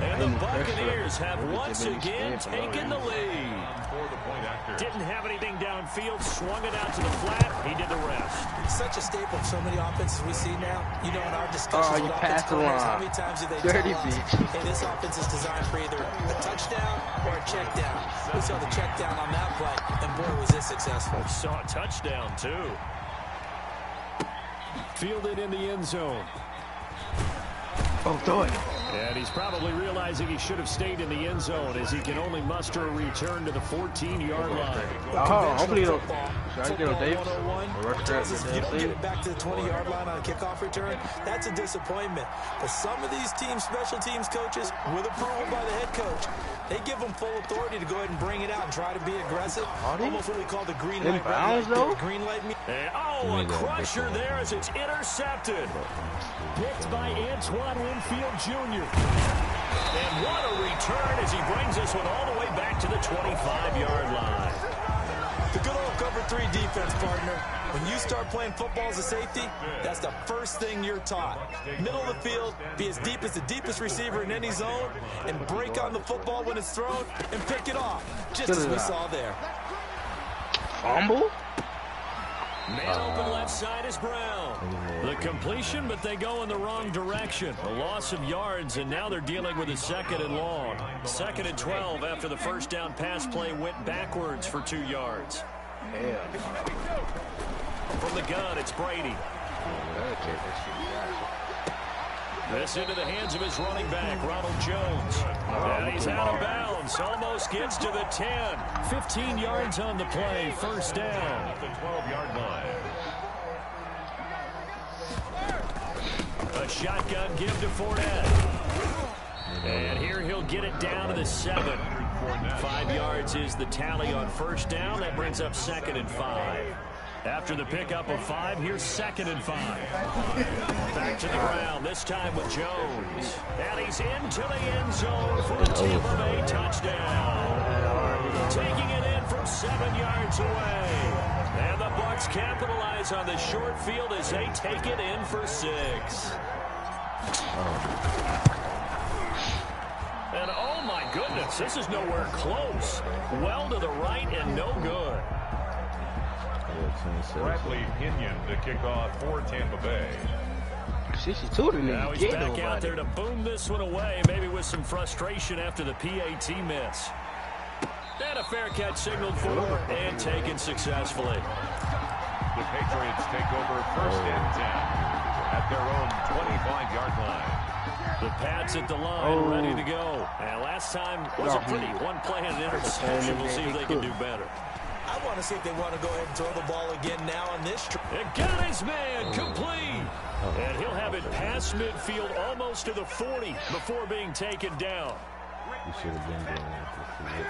And the Buccaneers have once again taken the lead. Didn't have anything downfield, swung it out to the flat. He did the rest. It's such a staple of so many offenses we see now. You know, in our discussions with offense coordinators, how many times do they tell us, hey, this offense is designed for either a touchdown or a check down. We saw the check down on that play, and boy, was it successful. We saw a touchdown, too. Fielded in the end zone. Oh, throw it. And he's probably realizing he should have stayed in the end zone as he can only muster a return to the 14-yard line. Oh, hopefully you don't. Should I get on Davis? If you don't get it back to the 20-yard line on a kickoff return, that's a disappointment. But some of these teams, special teams coaches, with approval by the head coach, they give them full authority to go ahead and bring it out and try to be aggressive. Almost what we call the green light. Green light. A crusher there as it's intercepted. Picked by Antoine Winfield Jr. And what a return as he brings this one all the way back to the 25-yard line. The good old cover 3 defense, partner. When you start playing football as a safety, that's the first thing you're taught. Middle of the field, be as deep as the deepest receiver in any zone, and break on the football when it's thrown and pick it off, just as we saw there. Fumble? Man open left side is Brown. The completion, but they go in the wrong direction. A loss of yards, and now they're dealing with a 2nd and long. 2nd and 12 after the first down pass play went backwards for 2 yards. From the gun, it's Brady. This into the hands of his running back, Ronald Jones. And he's out of bounds. Almost gets to the 10. 15 yards on the play. First down. At the 12-yard line. A shotgun give to Fournette. And here he'll get it down to the 7. 5 yards is the tally on first down. That brings up 2nd and 5. After the pickup of 5, here's 2nd and 5. Back to the ground, this time with Jones. And he's into the end zone for a Tampa Bay touchdown. Taking it in from 7 yards away. And the Bucs capitalize on the short field as they take it in for 6. And oh my goodness, this is nowhere close. Well to the right and no good. Bradley Pinion to kick off for Tampa Bay. 62 now he's back out there to boom this one away, maybe with some frustration after the PAT miss. And a fair catch signaled for and taken successfully. The Patriots take over 1st and 10 at their own 25-yard line. The Pats at the line, ready to go. And last time was a pretty one-play and interception. We'll see if they can do better. I want to see if they want to go ahead and throw the ball again now on this. It got his man complete. And he'll have it past midfield almost to the 40 before being taken down.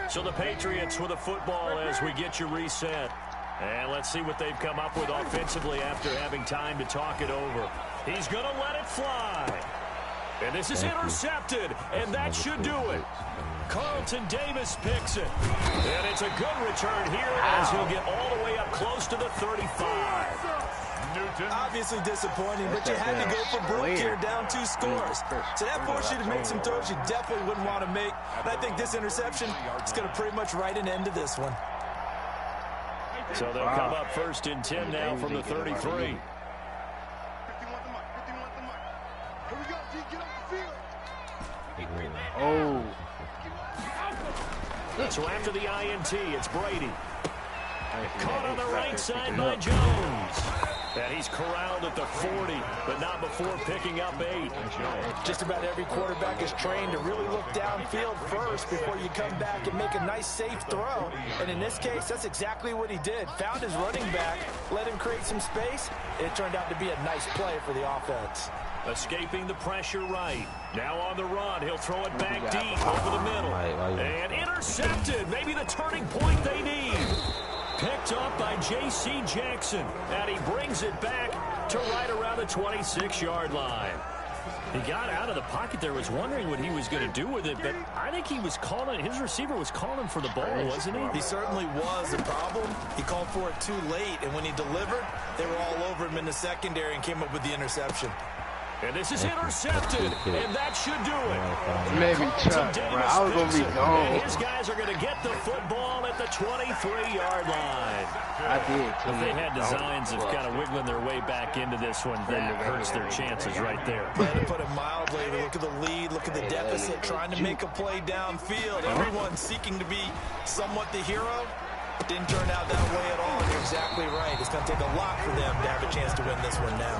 So the Patriots with a football as we get you reset. And let's see what they've come up with offensively after having time to talk it over. He's going to let it fly. And this is intercepted, and that should do it. Carlton Davis picks it. And it's a good return here as he'll get all the way up close to the 35. Newton. Obviously disappointing, but you had to go for broke here, down 2 scores. So that forced you to make some throws you definitely wouldn't want to make. And I think this interception is going to pretty much write an end to this one. So they'll come up 1st and 10 now from the 33. Oh. So after the INT, it's Brady. Caught on the right side by Jones. And he's corralled at the 40, but not before picking up 8. Just about every quarterback is trained to really look downfield first before you come back and make a nice, safe throw. And in this case, that's exactly what he did. Found his running back, let him create some space, and it turned out to be a nice play for the offense. Escaping the pressure right. Now on the run, he'll throw it back deep over the middle. And intercepted, maybe the turning point they need. Picked up by J.C. Jackson, and he brings it back to right around the 26-yard line. He got out of the pocket there, was wondering what he was going to do with it, but I think he was calling, his receiver was calling for the ball, wasn't he? He certainly was. The problem, he called for it too late, and when he delivered, they were all over him in the secondary and came up with the interception. And this is intercepted, and that should do it. Maybe Chuck, bro. I was going to be gone. And his guys are going to get the football at the 23-yard line. I did. If they had designs of kind of wiggling their way back into this one, that hurts their chances right there. To put it mildly, look at the lead, look at the deficit, trying to make a play downfield. Everyone seeking to be somewhat the hero. Didn't turn out that way at all. You're exactly right. It's going to take a lot for them to have a chance to win this one now.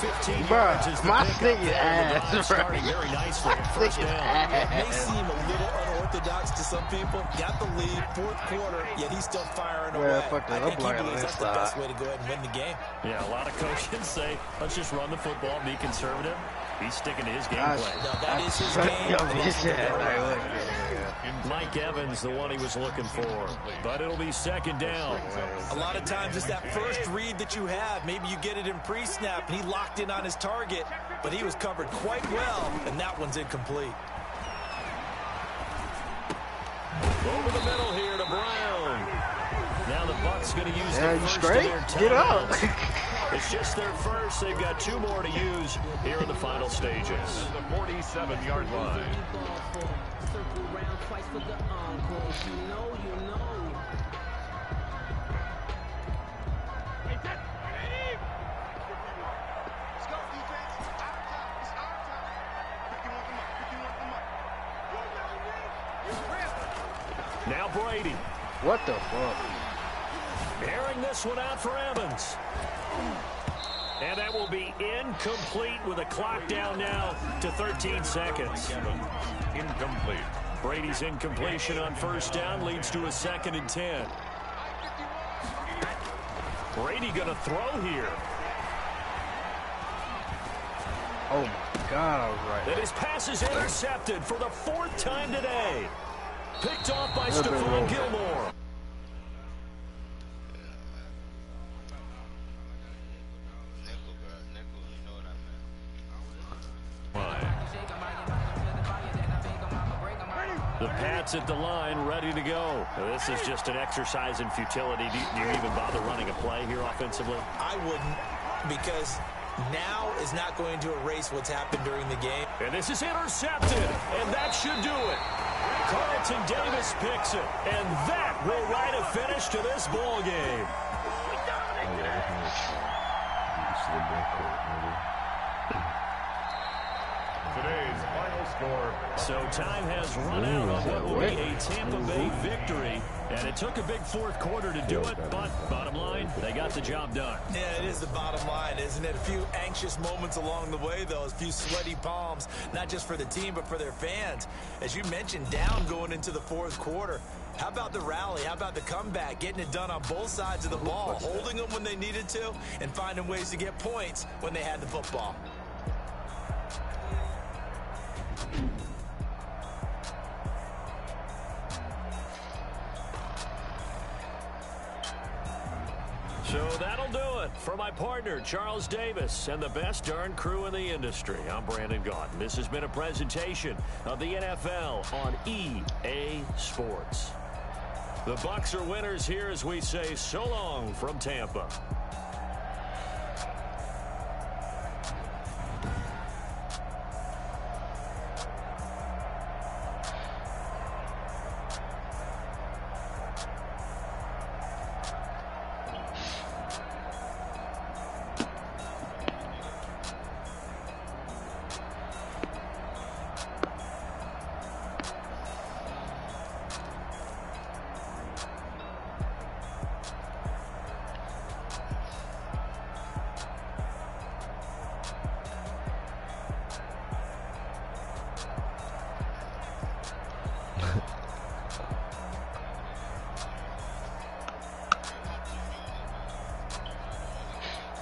15 yards is the ass, starting very nicely. First down. It may seem a little unorthodox to some people. Got the lead, 4th quarter, yet he's still firing away. I think he believes that's the best way to go ahead and win the game. Yeah, a lot of coaches say, let's just run the football, be conservative. He's sticking to his game plan. No, that is his game. Mike Evans, the one he was looking for. But it'll be 2nd down. A lot of times it's that first read that you have. Maybe you get it in pre-snap, and he locked in on his target, but he was covered quite well, and that one's incomplete. Over the middle here to Brown. Now the Bucs going to use the first of their timeouts. Get up. It's just their first. They've got 2 more to use here in the final stages. The 47-yard line. Now Brady. What the fuck? Airing this one out for Evans. And that will be incomplete with a clock down now to 13 seconds. Incomplete. Brady's incompletion on first down leads to a 2nd and 10. Brady going to throw here. Oh my God, I was right. And his pass is intercepted for the 4th time today. Picked off by Stephon Gilmore. The Pats at the line, ready to go. This is just an exercise in futility. Do you even bother running a play here offensively? I wouldn't, because now is not going to erase what's happened during the game. And this is intercepted, and that should do it. Carlton Davis picks it, and that will write a finish to this ball game. Today's final score, So time has run out on what will be a Tampa Bay victory. And it took a big fourth quarter to do it, but bottom line, they got the job done. Yeah, it is the bottom line, isn't it? A few anxious moments along the way, though. A few sweaty palms, not just for the team, but for their fans. As you mentioned, down going into the fourth quarter. How about the rally? How about the comeback? Getting it done on both sides of the ball, holding them when they needed to, and finding ways to get points when they had the football. So that'll do it for my partner, Charles Davis, and the best darn crew in the industry. I'm Brandon Gaudin. This has been a presentation of the NFL on EA Sports. The Bucs are winners here as we say so long from Tampa.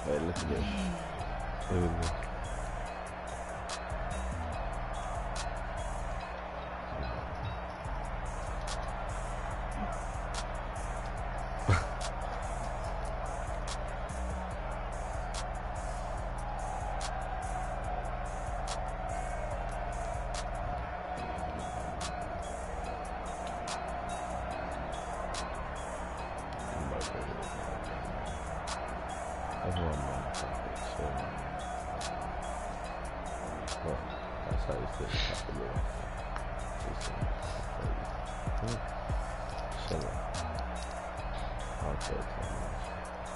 Hey, look at this. Look at this.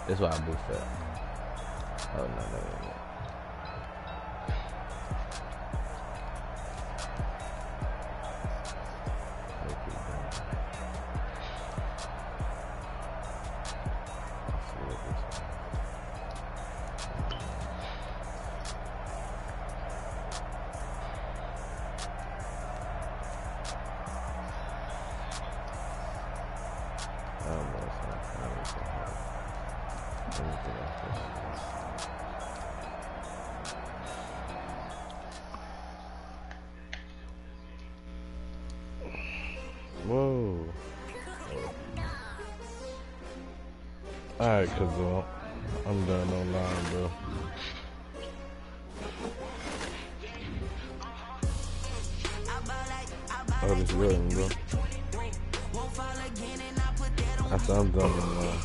That's why I booked that. Oh, no. Whoa. Alright, cuz I'm done online, bro. Oh, this good, bro. After I'm done online.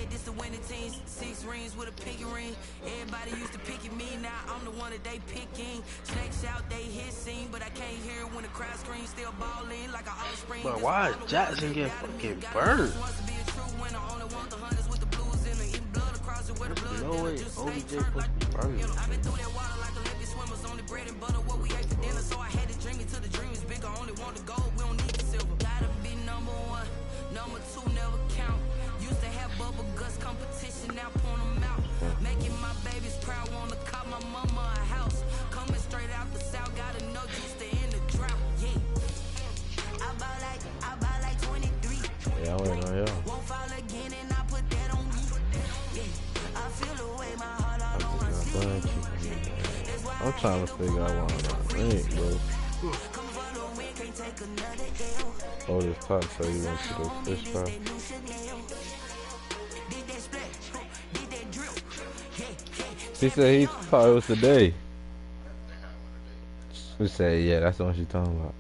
This the winning teams, 6 rings with a pinky ring. Everybody used to pick at me, now I'm the one that they picking. Snakes out, they hit scene, but I can't hear when the crowd screams. Still balling like an offspring. But why is Jackson getting fucking burned? There's no way OBJ supposed to be burned. I've been through that water like Olympic swimmers, only bread and butter, what we ate for dinner. So I had to dream it till the dream is bigger. Only want the gold, we don't need the silver. Gotta be number 1, number 2 never count. Used to have bubble guts competition, now point them out. Making my babies proud, wanna cop my mama a house. Coming straight out the south, gotta know just to end the drought. Yeah, I buy like 23. Yeah, I went on here. Won't fall again and I put that on me. Yeah, I feel the way my heart all on my sleeve. I'm trying to figure out what I'm think, bro. Oh, this top so you went to the fish fry. She said he thought it was today. She said, yeah, that's the one she talking about.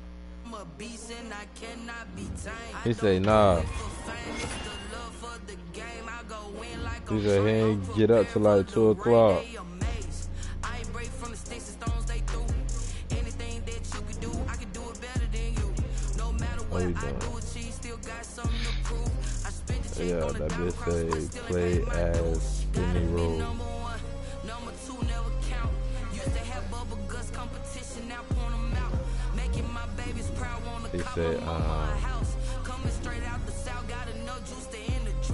He said, nah. He said he ain't get up till like 2 o'clock. What you doing? Yeah, that bitch say play as any role. He said,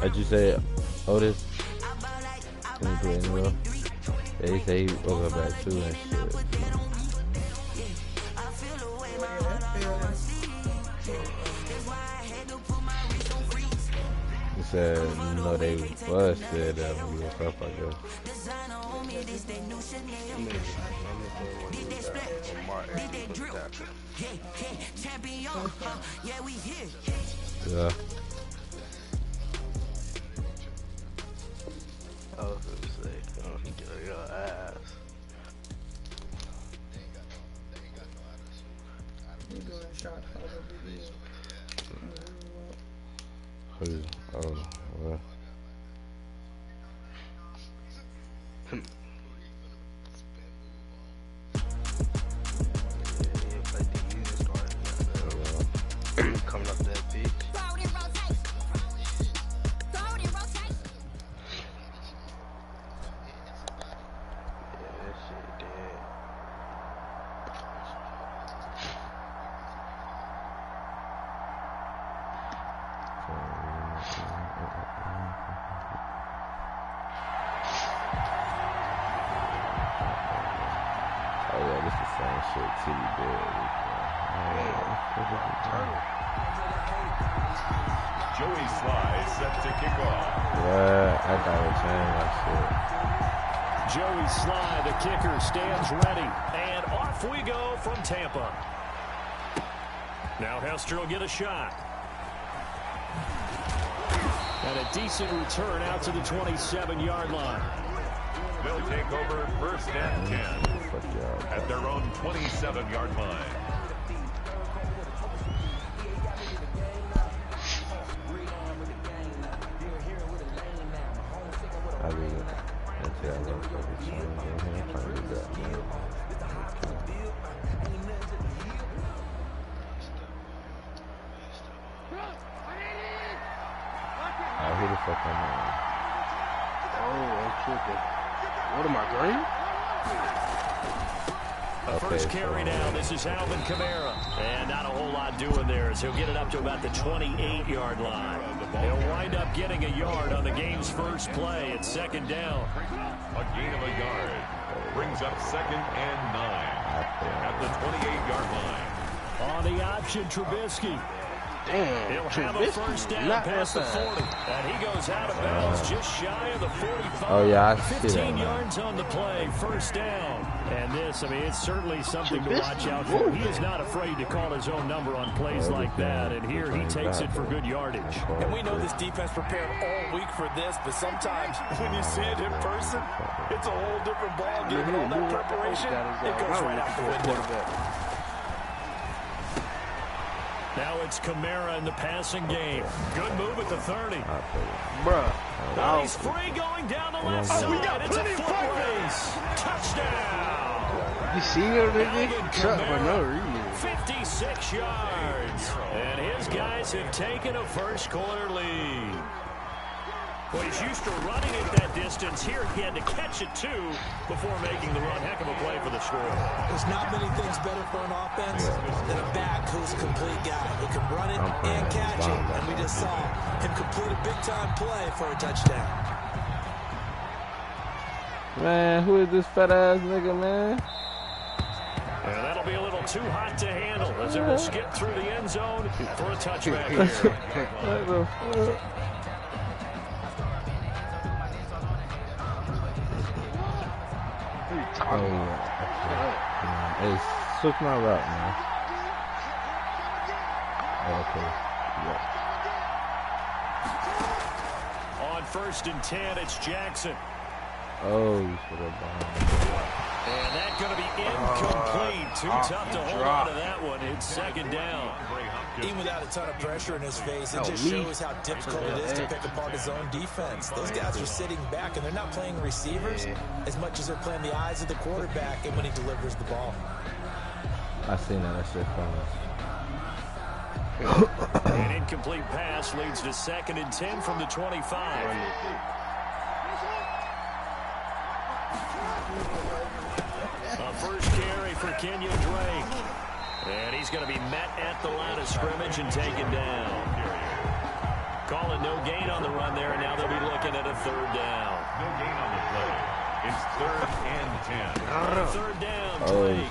how'd you say, Otis? Can you play any role? Yeah, he said he will go back too and shit. He said, no, they was said that when you was up, I guess. Yeah. I was gonna say, get your ass. You doing shot photo video. Who? Oh, what? Coming up that beach. Joey Sly set to kick off. Yeah, I gotta change that shit. Joey Sly, the kicker, stands ready. And off we go from Tampa. Now Hester will get a shot. And a decent return out to the 27-yard line. They'll take over first and 10 at their own 27-yard line. Who the fuck am I? Oh, I'm tripping. What am I, green? The first carry now, this is Alvin Kamara. And not a whole lot doing there as he'll get it up to about the 28-yard line. He'll wind up getting a yard on the game's first play at second down. A gain of a yard brings up 2nd and 9 at the 28-yard line. On the option, Trubisky. Damn, He'll have a first down past the 40. And he goes out of bounds just shy of the 45. Oh, yeah, I see 15 that, yards on the play, first down. And this, I mean, it's certainly something to watch out for. He is not afraid to call his own number on plays like that. And here he takes it for good yardage. And we know this defense prepared all week for this, but sometimes when you see it in person, it's a whole different ball game. All that preparation, it goes right out the window. Now it's Kamara in the passing game. Good move at the 30. Bruh. Now he's free going down the left side. We got It's a plenty of foot race. Touchdown. You see him, nigga? Truck for no reason. 56 yards. And his guys have taken a first quarter lead. Well, he's used to running at that distance. Here he had to catch it, too, before making the run. Heck of a play for the score. There's not many things better for an offense than a back who's a complete guy who can run it and catch it. And we just saw him complete a big-time play for a touchdown. Man, who is this fat-ass nigga, man? And that'll be a little too hot to handle as it will skip through the end zone for a touchback here. What the fuck? Oh, yeah. Hey, switch my route, man. Okay. Yeah. On 1st and 10, it's Jackson. Oh, you should have gone. And that's going to be incomplete. Too tough to hold on to that one. It's second down. Even without a ton of pressure in his face, it just shows how difficult it is to pick apart his own defense. Those guys are sitting back, and they're not playing receivers as much as they're playing the eyes of the quarterback and when he delivers the ball. I seen that. That shit funny. An incomplete pass leads to 2nd and 10 from the 25. A first carry for Kenyon Drake. And he's going to be met at the line of scrimmage and taken down. Calling no gain on the run there, and now they'll be looking at a 3rd down. No gain on the play. It's 3rd and 10. 3rd down, Drake.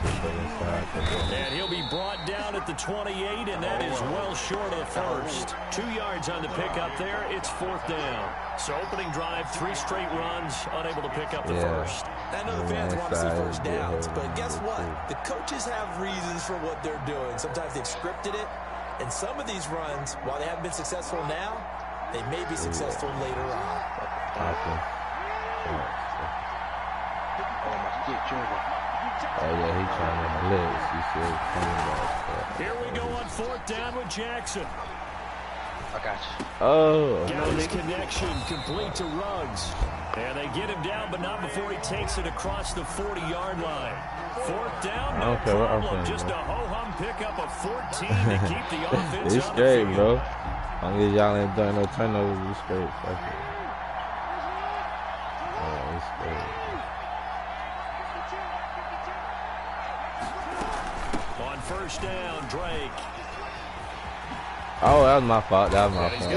And he'll be brought down at the 28, and that is well short of the first. 2 yards on the pickup there. It's 4th down. So opening drive, 3 straight runs, unable to pick up the first. I know the fans want to see first downs, but guess what? The coaches have reasons for what they're doing. Sometimes they've scripted it, and some of these runs, while they haven't been successful now, they may be successful later on. Oh yeah, he trying to blitz. He said coming back. Here we go on 4th down with Jackson. I got you. Oh. Got his connection complete to Ruggs. And they get him down, but not before he takes it across the 40-yard line. 4th down, no problem. Just a ho-hum pickup of 14 to keep the offense it's straight, bro. As long as y'all ain't done no turnovers, it's straight. Oh, it's straight. On 1st down, Drake. Oh, that was my fault. That was my fault.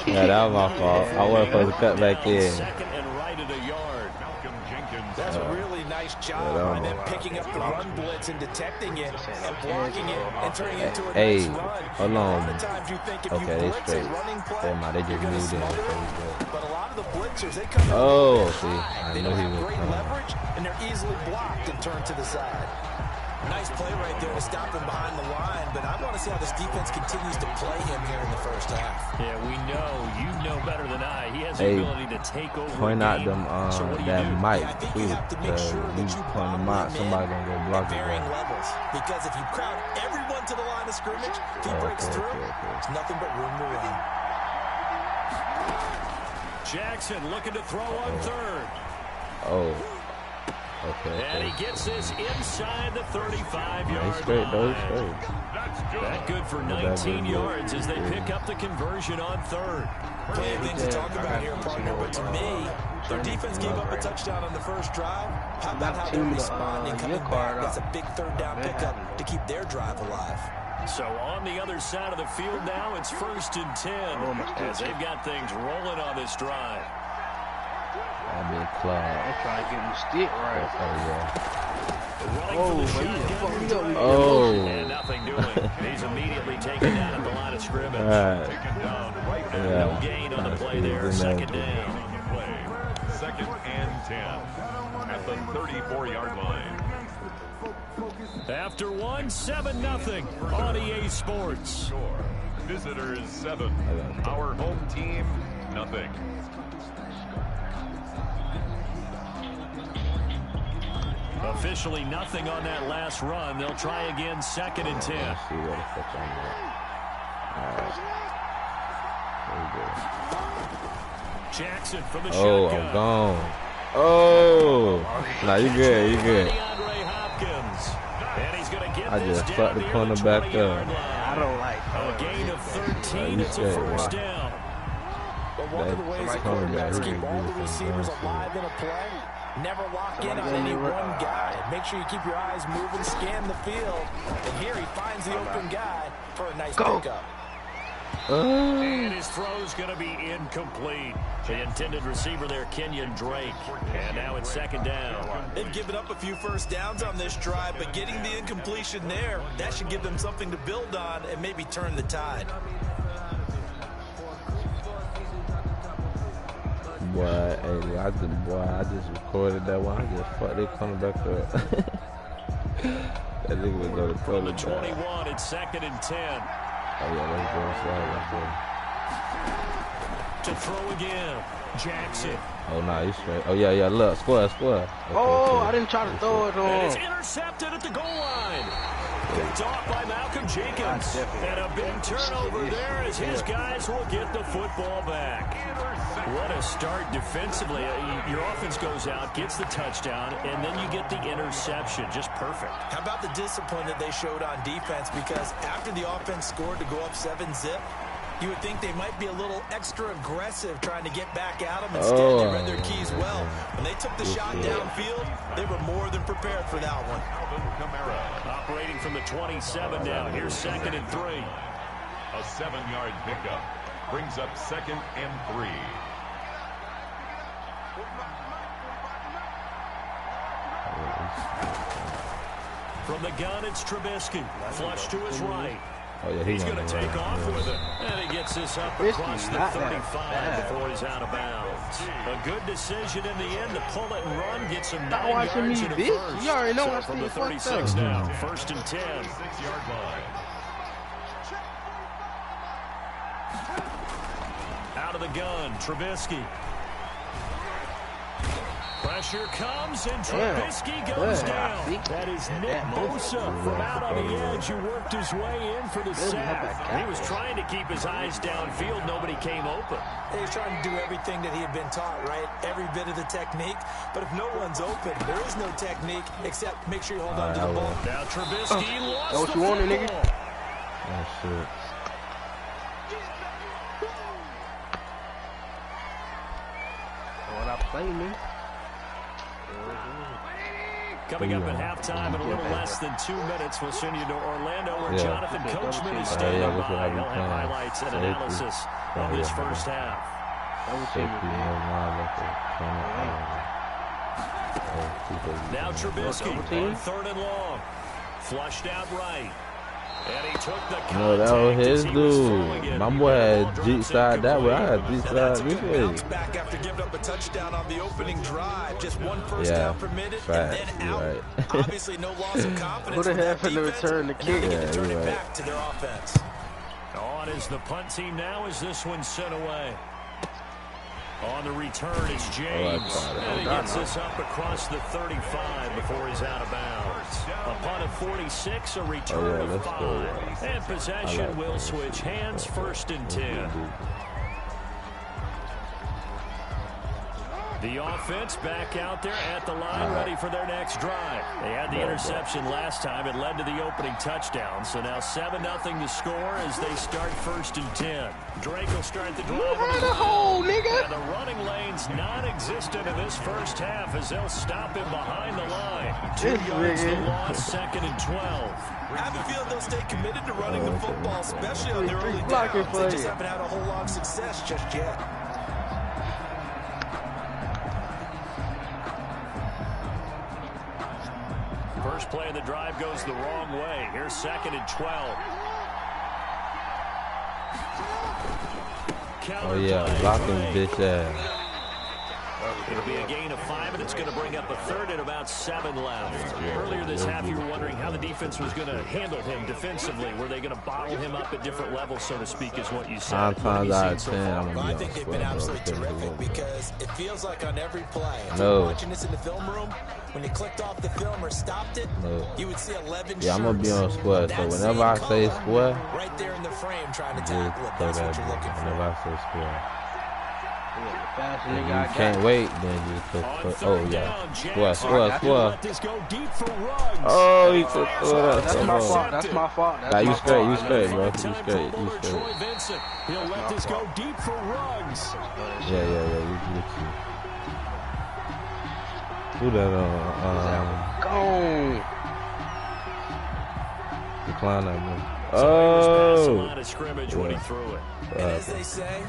Yeah, that was my fault. I wasn't supposed to cut back in. 2nd and right at a yard. That's a really nice job by them picking up the run blitz and detecting it and blocking it and turning it into a nice run. Hold on. A lot of times you think if you blitz a running play, they just moved in. But a lot of the blitzers, they come in high. They don't have great leverage, and they're easily blocked and turned to the side. Nice play right there to stop him behind the line, but I want to see how this defense continues to play him here in the first half. Yeah, we know. You know better than I. He has the ability to take over point out them, so that mic, too. You point them out, somebody going to go block it. Levels. Because if you crowd everyone to the line of scrimmage, if he breaks through, there's nothing but room to run. Jackson looking to throw on 3rd. Oh. And he gets this inside the 35-yard line. That's good for 19 yards as they pick up the conversion on 3rd. Plenty of things to talk about here, partner, but to me, their defense gave up a touchdown on the first drive. How about how they're responding, coming back? That's a big 3rd down pickup to keep their drive alive. So on the other side of the field now, it's 1st and 10 as they've got things rolling on this drive. I'm trying to get him stick right. And nothing doing. He's immediately taken down at the line of scrimmage. No gain on the play there. 2nd down. 2nd and 10 at the 34-yard line. After 7-0 on EA Sports. Visitors 7. Our home team, nothing. Officially nothing on that last run. They'll try again 2nd and 10. Jackson from the shotgun. Oh, I'm gone. Oh. Nah, you good. You good. I just fucked the corner back up. I don't like a gain of 13. It's a 1st down. But one of the ways the quarterbacks keep all the receivers alive in a play, never lock in on any one guy. Make sure you keep your eyes moving, scan the field. And here he finds the open guy for a nice pickup. And his throw's going to be incomplete. The intended receiver there, Kenyon Drake. And now it's 2nd down. They've given up a few first downs on this drive, but getting the incompletion there, that should give them something to build on and maybe turn the tide. Boy, hey, I just recorded that one. I just fucked they coming back up. That nigga was going to throw the 21, it's 2nd and 10. Oh yeah, let's go inside. To throw again, Jackson. Oh no, he's straight. Oh yeah, look, square. Okay, I didn't try to throw it on. And it's intercepted at the goal line. Picked off by Malcolm Jenkins. And a big turnover there as his guys will get the football back. What a start defensively. Your offense goes out, gets the touchdown, and then you get the interception. Just perfect. How about the discipline that they showed on defense? Because after the offense scored to go up 7-zip, you would think they might be a little extra aggressive trying to get back at them. Instead, they read their keys well. When they took the shot downfield, they were more than prepared for that one. Operating from the 27 now. Here's 2nd and 3. A 7-yard pickup brings up 2nd and 3. From the gun, it's Trubisky. Flush to his right. Oh, yeah, he's going to take off with it. And he gets this up across the 35 before he's out of bounds. A good decision in the end to pull it and run. Get some 9 yards in the first. You already know so from the 36 now. 1st and 10. 6-yard line. Out of the gun, Trubisky. Pressure comes, and Trubisky goes down. That is Nick Bosa from out on the edge who worked his way in for the sack. He was trying to keep his eyes downfield. Nobody came open. He's trying to do everything that he had been taught, right? Every bit of the technique. But if no one's open, there is no technique except make sure you hold on to the ball. Now Trubisky lost what you wanted, nigga? Oh, shit. What I play, man? Coming up at halftime in a little less than 2 minutes, we'll send you to Orlando where Jonathan Coachman is standing by. He'll have highlights and analysis of this first half. Now Trubisky on 3rd and long. Flushed out right. And he took the no, that was his dude. My boy had G side that way. I had G side this way. Back after giving up a touchdown on the opening drive. Just one first down permitted and then out. Right. Obviously no loss of confidence. Put a half in the return the kick. To turn it back to their offense. On is the punt team now as this one's sent away. On the return, it's James. And he gets this up across the 35 before he's out of bounds. A punt of 46, a return of 5. And possession will switch hands, 1st and 10. The offense back out there at the line, ready for their next drive. They had the interception last time. It led to the opening touchdown. So now 7-0 to score as they start 1st and 10. Drake will start the drive. You had a hole, nigga. And the running lane's non-existent in this first half as they'll stop him behind the line. 2 yards to loss, 2nd and 12. I have a feeling they'll stay committed to running the football, especially on their early downs. They just haven't had a whole lot of success just yet. First play of the drive goes the wrong way. Here's 2nd and 12. Oh yeah, blocking bitch ass. It'll be a gain of 5, and it's going to bring up a 3rd and about 7 left. Earlier this half, you were wondering how the defense was going to handle him defensively. Were they going to bottle him up at different levels, so to speak, is what you said. 9 times out of 10, I'm I think they've been absolutely terrific because it feels like on every play, if you're watching this in the film room, when you clicked off the film or stopped it, you would see 11 I'm going to be on square, so whenever I say square, right there in the frame trying to tackle it, that's what you're looking for. Whenever I say square. If you can't wait, then you put, oh yeah, square. Oh, he took That's my fault. That's my fault. Nah, you straight, bro. You straight. He'll let this go deep for Ruggs. Yeah. You who that Gone. Decline that man. Oh. Scrimmage when he threw it. And as they say,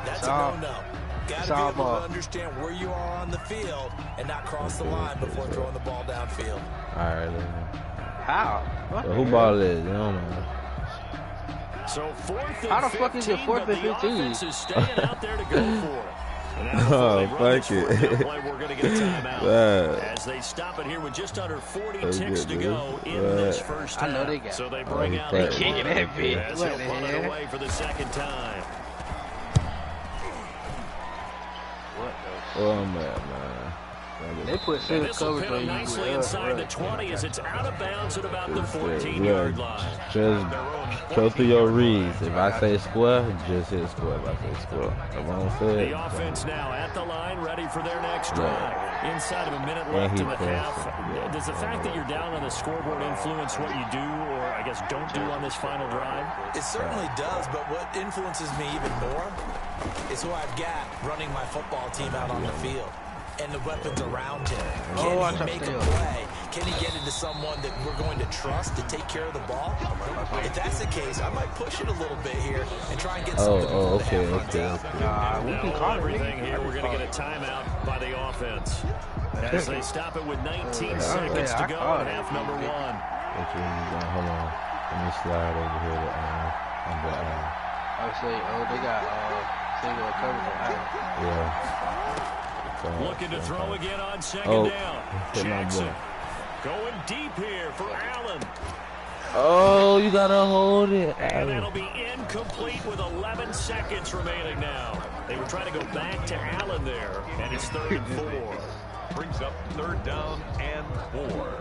that's a no-no. Got to be able to understand where you are on the field and not cross the line before throwing the ball downfield. All right. How? So who ball is? You don't know. So 4th and how the fuck is it 4th and 15? Is staying out there to go for it. Oh, fuck it. We're going to get a timeout. As they stop it here with just under 40 ticks to go in this first half. I know they got so they bring out the kicking that bitch. As he'll punt it away for the 2nd time. Oh, man. They put And serious this will coverage pin on him you. nicely inside the 20 as it's out of bounds at about the 14-yard line. Just go through your reads. If I say square, just hit square. If I say square, if I don't say it, The offense now at the line, ready for their next drive. Inside of a minute left in the half. Does the fact that you're down on the scoreboard influence what you do, or I guess don't do on this final drive? It certainly does, but what influences me even more is who I've got running my football team out on the field and the weapons around him. Can he make a play? Can he get into someone that we're going to trust to take care of the ball? If that's the case, I might push it a little bit here and try and get something okay. We can call everything here. We're going to get a timeout by the offense as they stop it with 19 seconds to go in half number 1. Hold on. Let me slide over here to I would say, they got single coverage on Allen. Yeah. Looking to throw again on second down. Jackson going deep here for Allen. Oh, you gotta hold it. And that'll be incomplete with 11 seconds remaining now. They were trying to go back to Allen there, and it's 3rd and 4. Brings up 3rd down and 4.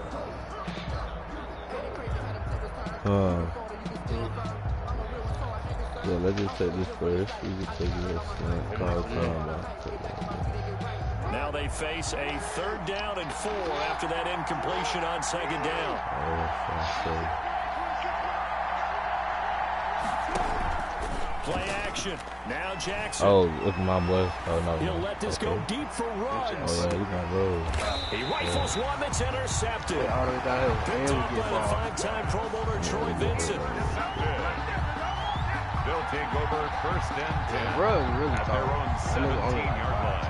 Yeah, let's just take this first. We can take this Now they face a 3rd down and 4 after that incompletion on second down. Play action. Now Jackson. Oh, look at my boy. Oh, no. He'll let this go deep for runs. Oh, yeah, he's gonna roll. He rifles one that's intercepted. Picked up by the 5-time Pro Bowler Troy Vincent. They'll take over 1st and 10 Really at their own 17-yard line.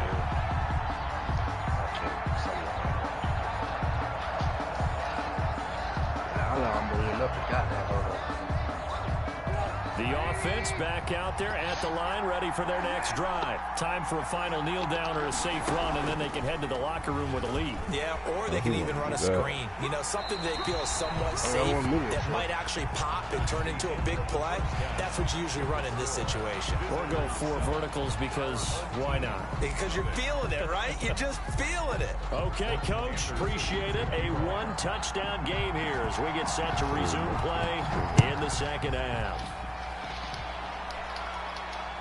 The offense back out there at the line, ready for their next drive. Time for a final kneel down or a safe run, and then they can head to the locker room with a lead. Yeah, or they can even run a screen. You know, something they feel somewhat safe that might actually pop and turn into a big play. That's what you usually run in this situation. Or go 4 verticals because why not? Because you're feeling it, right? You're just feeling it. Okay, Coach, appreciate it. A 1-touchdown game here as we get set to resume play in the second half.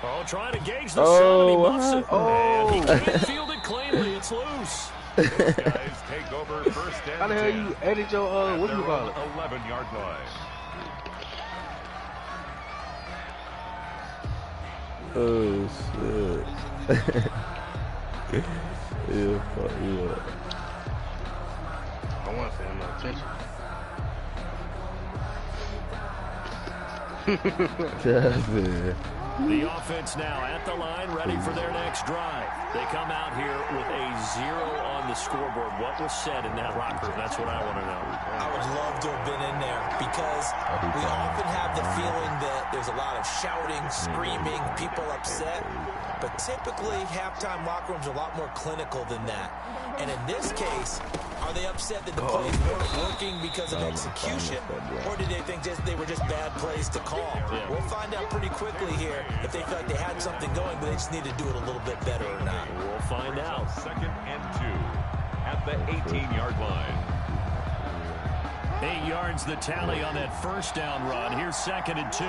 Oh, trying to gauge the sun, and he muffs it. And he can't field it cleanly. It's loose. Those guys take over 1st and 10. How the hell you edit your, what do you call it? 11-yard line. Oh, shit. Yeah, fuck yeah. I want to pay him no attention. That's it. The offense now at the line, ready for their next drive. They come out here with a 0 on the scoreboard. What was said in that locker room? That's what I want to know. I would love to have been in there because we often have the feeling that there's a lot of shouting, screaming, people upset. But typically, halftime locker rooms are a lot more clinical than that. And in this case, are they upset that the plays weren't working because of execution? Or did they think they were just bad plays to call? Yeah. We'll find out pretty quickly here if they feel like they had something going, but they just need to do it a little bit better or not. We'll find out. 2nd and 2 at the 18-yard line. 8 yards the tally on that 1st down run. Here's 2nd and 2.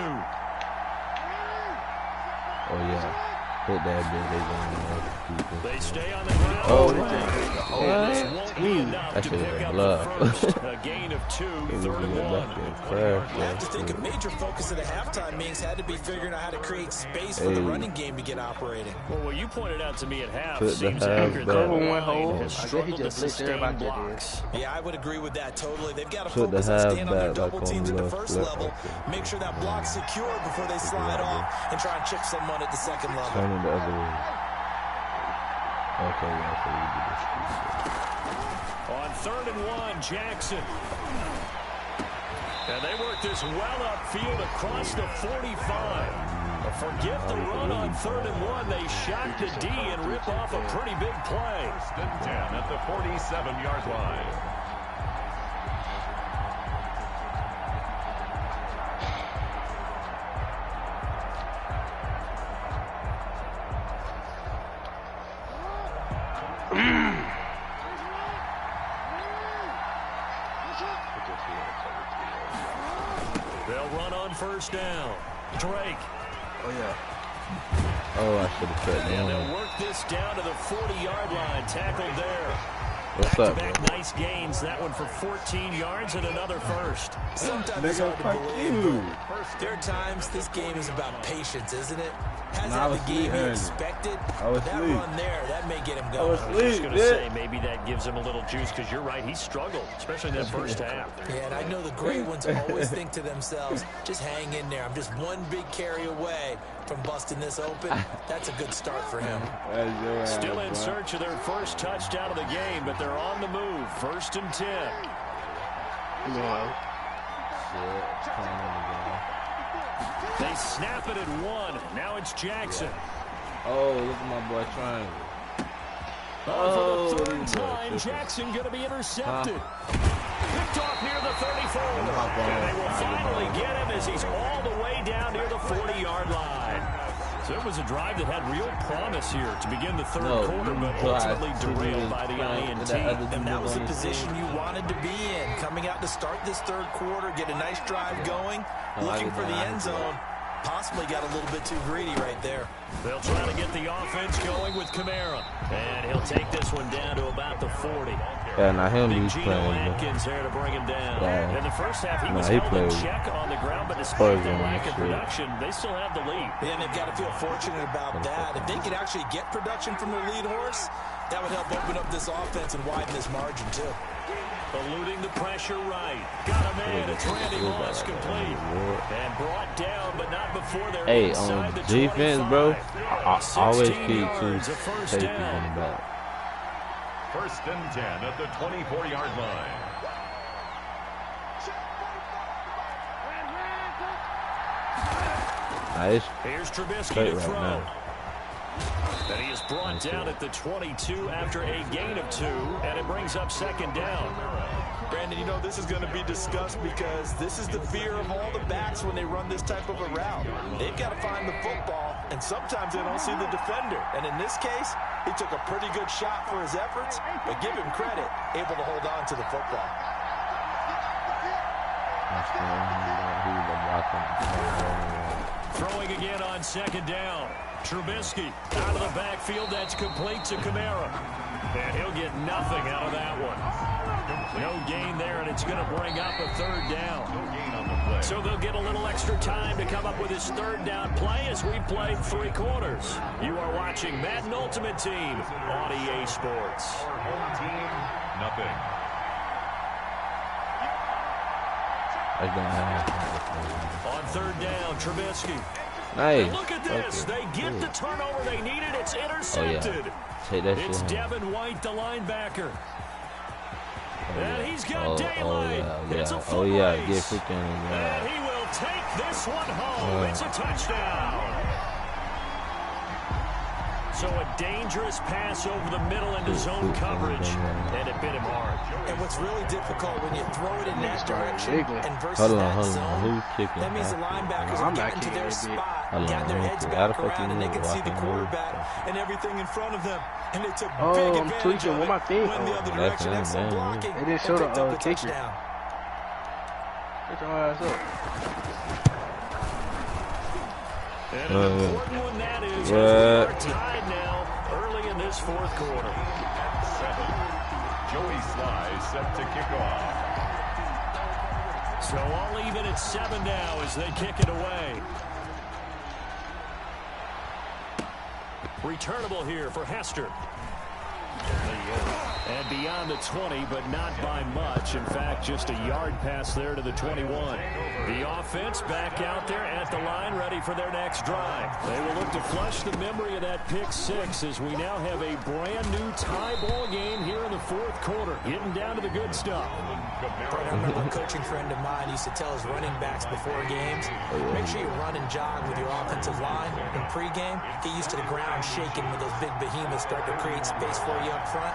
Oh, yeah. Hit that big. They stay on the ground. Oh, this won't be enough that to should pick have up been the love. first. A gain of 2, 3rd and 1. I have to think a major focus of the halftime meetings had to be figuring out how to create space for the running game to get operating. Well, what you pointed out to me at half Put the seems half accurate. back. That Cover one line hole. has I guess he struggled to just licked sustain everybody that blocks. Yeah, I would agree with that totally. They've got to Put the focus on half staying on their back double like on teams at the left, first left, level. left. Make sure that block's secure before they slide off and try and chip someone at the second level. Turn it the other way. Okay, yeah, so we do this. On 3rd and 1, Jackson. And they work this well upfield across the 45. Forget the run on 3rd and 1. They shot the D and rip off a pretty big play. 1st and 10 at the 47-yard line. on first down. Drake. Oh, yeah. Oh, I should have said And that. they'll work this down to the 40-yard line. Tackled there. What's up, Back-to-back nice gains. That one for 14 yards and another first. Sometimes it's hard to believe, but there are times this game is about patience, isn't it? Hasn't had the game he expected, but that run there, that may get him going. I was just going to say, maybe that gives him a little juice, because you're right, he struggled, especially in that first half. Yeah, and I know the great ones always think to themselves, just hang in there. I'm just one big carry away from busting this open. That's a good start for him. Still in search of their first touchdown of the game, but they're on the move. 1st and 10. They snap it at 1. Now it's Jackson. Oh, look at my boy Triangle. For the 3rd time, Jackson going to be intercepted. Picked off near the 34. And they will finally get him as he's all the way down near the 40-yard line. So it was a drive that had real promise here to begin the 3rd quarter, but ultimately derailed by the INT. And that was the position you wanted to be in. Coming out to start this 3rd quarter, get a nice drive going, looking for the end zone. Possibly got a little bit too greedy right there. They'll try to get the offense going with Kamara. And he'll take this one down to about the 40. Yeah, now he's Gino playing. Atkins there to bring him down. Yeah. In the first half, he was held in check on the ground, but despite the lack of production, they still have the lead. And they've got to feel fortunate about that. If they could actually get production from their lead horse, that would help open up this offense and widen this margin, too. Eluding the pressure right. Got a man. It's Randy Moss complete. And brought down, but not before they're inside the 25. Defense, bro, I always keep 2 safeties in the back. 1st and 10 at the 24-yard line. Nice. Here's Trubisky straight to throw. Right now. And he is brought down at the 22 after a gain of 2, and it brings up 2nd down. Brandon, you know, this is going to be discussed because this is the fear of all the backs when they run this type of a route. They've got to find the football, and sometimes they don't see the defender. And in this case, he took a pretty good shot for his efforts, but give him credit, able to hold on to the football. Throwing again on 2nd down. Trubisky out of the backfield. That's complete to Kamara. And he'll get nothing out of that one. No gain there, and it's going to bring up a 3rd down. So they'll get a little extra time to come up with his 3rd down play as we play 3 quarters. You are watching Madden Ultimate Team on EA Sports. Home team, nothing. On 3rd down, Trubisky. Nice. And look at this. They get the turnover they needed. It's intercepted. Take that It's shit. Devin White, the linebacker. And he's got daylight. It's a foot Oh, yeah. race. Get freaking. And he will take this one home. It's a touchdown. So a dangerous pass over the middle into zone coverage, and it bit him hard. And what's really difficult when you throw it in that direction and versus Hold on, that hold on. zone, Who's kicking? that means the linebackers are getting to their spot, getting their heads back around, and they can see the quarterback and everything in front of them. And they took big advantage of it, went the other direction, excellent blocking, and picked up the touchdown. Get your ass up. And an important one that is, as we are tied now early in this 4th quarter. 7. Joey Sly set to kick off. So all even at 7 now as they kick it away. Returnable here for Hester. And beyond the 20, but not by much. In fact, just a yard pass there to the 21. The offense back out there at the line, ready for their next drive. They will look to flush the memory of that pick 6 as we now have a brand new tie ball game here in the 4th quarter. Getting down to the good stuff. I remember a coaching friend of mine used to tell his running backs before games, make sure you run and jog with your offensive line. In pregame, get used to the ground shaking when those big behemoths start to create space for you up front.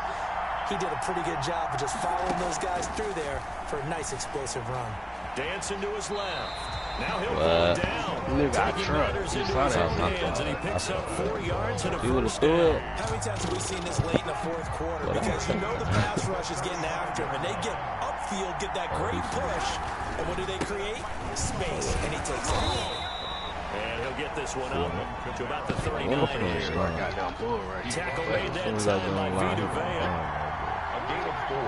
He did a pretty good job of just following those guys through there for a nice explosive run. Dancing to his left. Now he'll pull it down. Taking matters into his own hands, and he picks up 4 yards and a first down. How many times have we seen this late in the 4th quarter? Because you know the pass rush is getting after him, and they get upfield, get that great push, And what do they create? Space, and he takes it. And he'll get this one up to about the 39 here. Tackle made that time by Vita Vea. A gain of 4.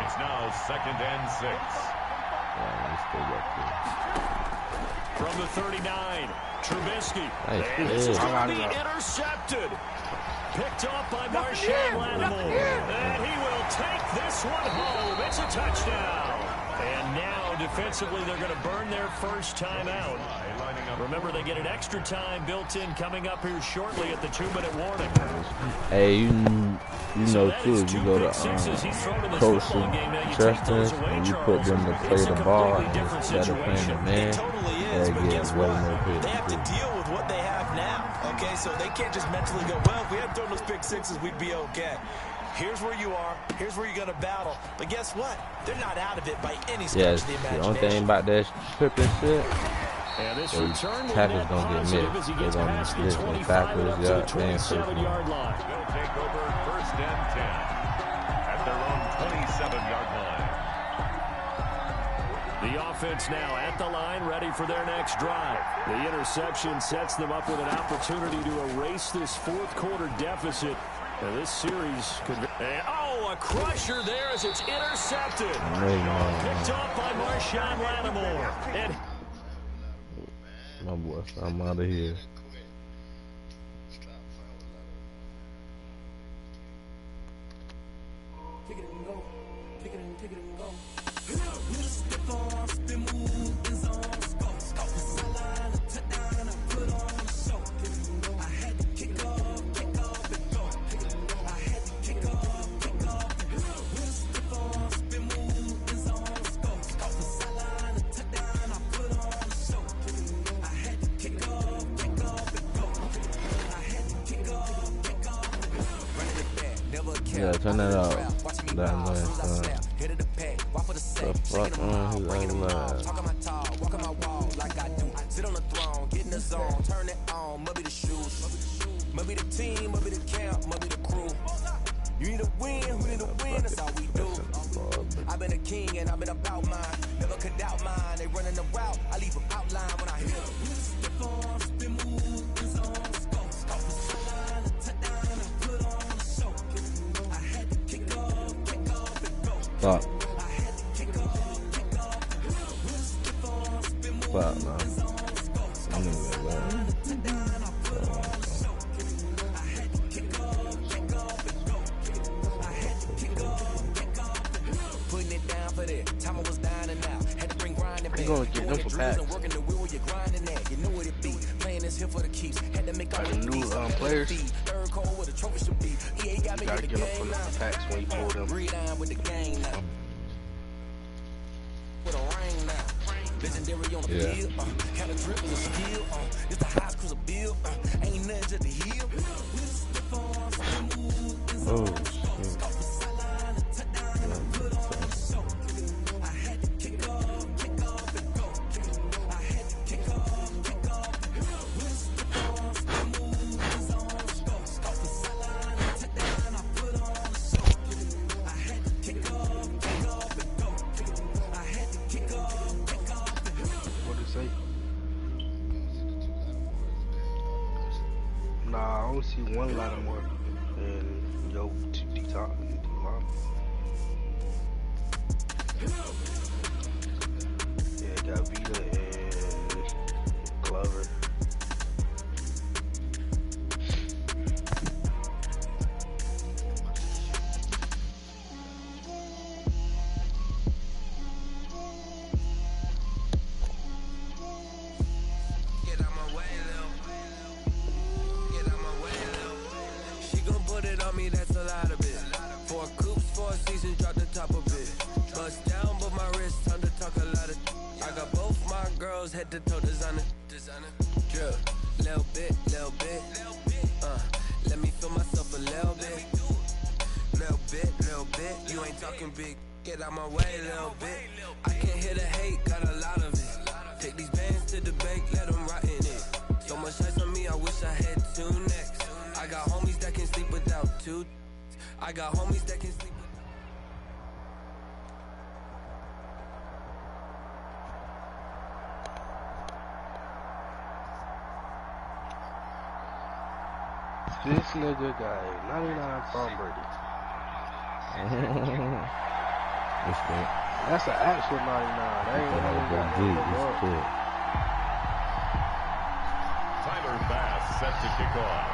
It's now 2nd and 6. From the 39, Trubisky. And this is going to be intercepted. Picked off by Marshawn Lattimore. And he will take this one home. It's a touchdown. And now, defensively, they're going to burn their first time out. Remember, they get an extra time built in coming up here shortly at the 2-minute warning. Hey, you know, too, if you go to Coach Chestnut and you put them to play the ball instead of playing the man, they get way more picks. They have to deal with what they have now, okay? So they can't just mentally go, well, if we hadn't thrown those pick sixes, we'd be okay. Here's where you are. Here's where you're going to battle. But guess what? They're not out of it by any stretch of the imagination. The only thing about that tripping shit, and this tackle's going to get missed. They're going to split the tackles, and 7-yard line. They'll take over 1st and 10 at their own 27-yard line. The offense now at the line, ready for their next drive. The interception sets them up with an opportunity to erase this fourth-quarter deficit. And this series could be... a crusher there as it's intercepted. Picked off by Marshawn Lattimore. And my boy, I'm out of here. Take it and go. Take it and go. Yeah, turn that out. That nice, the fuck on his other line. Talk my talk, walk on my wall like I do. Sit on the throne, get in the zone, turn it on, must be the shoes. Must be the team, must be the camp, must be the crew. You need to win, who need to win, that's all we do. I've been a king and I've been about mine. Never could doubt mine, they running the route, I leave them outline when I hit them. Fuck. Fuck, man. I'm gonna get that. Putting it down for that. Time I was dying and out. Had to bring grinding back. You gonna get them for packs. Working the wheel, you're grinding that. You know what it be. Playing this here for the keeps. Had to make all the new players. Third call with a trophy should be. EA got me gotta with the get them game for the packs when you pull them. Read on with the game now. With a ring now. Legendary on the field. Had a drip with a skill. It's the highest cruiser bill. Ain't nothing just the heel. Oh, shit. Nah, I only see one Lattimore and yo D-Top. Yeah, got Vita and Glover. Head to toe designer, drip, little bit, let me feel myself a little bit, you ain't talking big, get out my way, little bit, I can't hear the hate, got a lot of it, take these bands to the bank, let them rot in it, so much ice on me, I wish I had two necks, I got homies that can sleep without two, I got homies that can sleep nigga got a 99 from Brady. That's an actual 99. That ain't Tyler Bass set to kick off.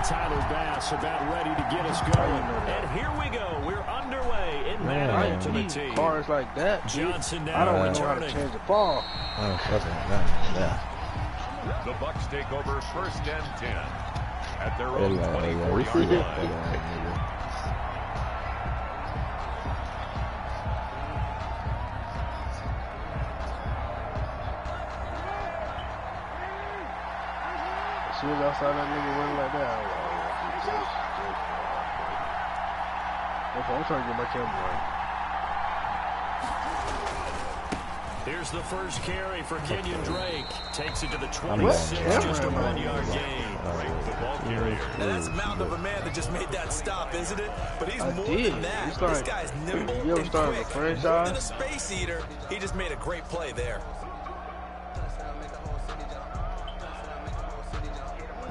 Tyler Bass about ready to get us going. And here we go. We're underway in Maryland to the team. Cars like that, Johnson now I don't know how to change the ball. The Bucks take over first and 10 at their own 24-yard line. As soon as I saw that nigga running like that, I was like, I'm trying to get my camera right. Here's the first carry for Kenyon Drake. Takes it to the 26, just a 1-yard gain. Great football carrier. Now that's a mountain of a man that just made that stop, isn't it? But he's more than that. This guy's nimble and quick. More than a space eater, he just made a great play there.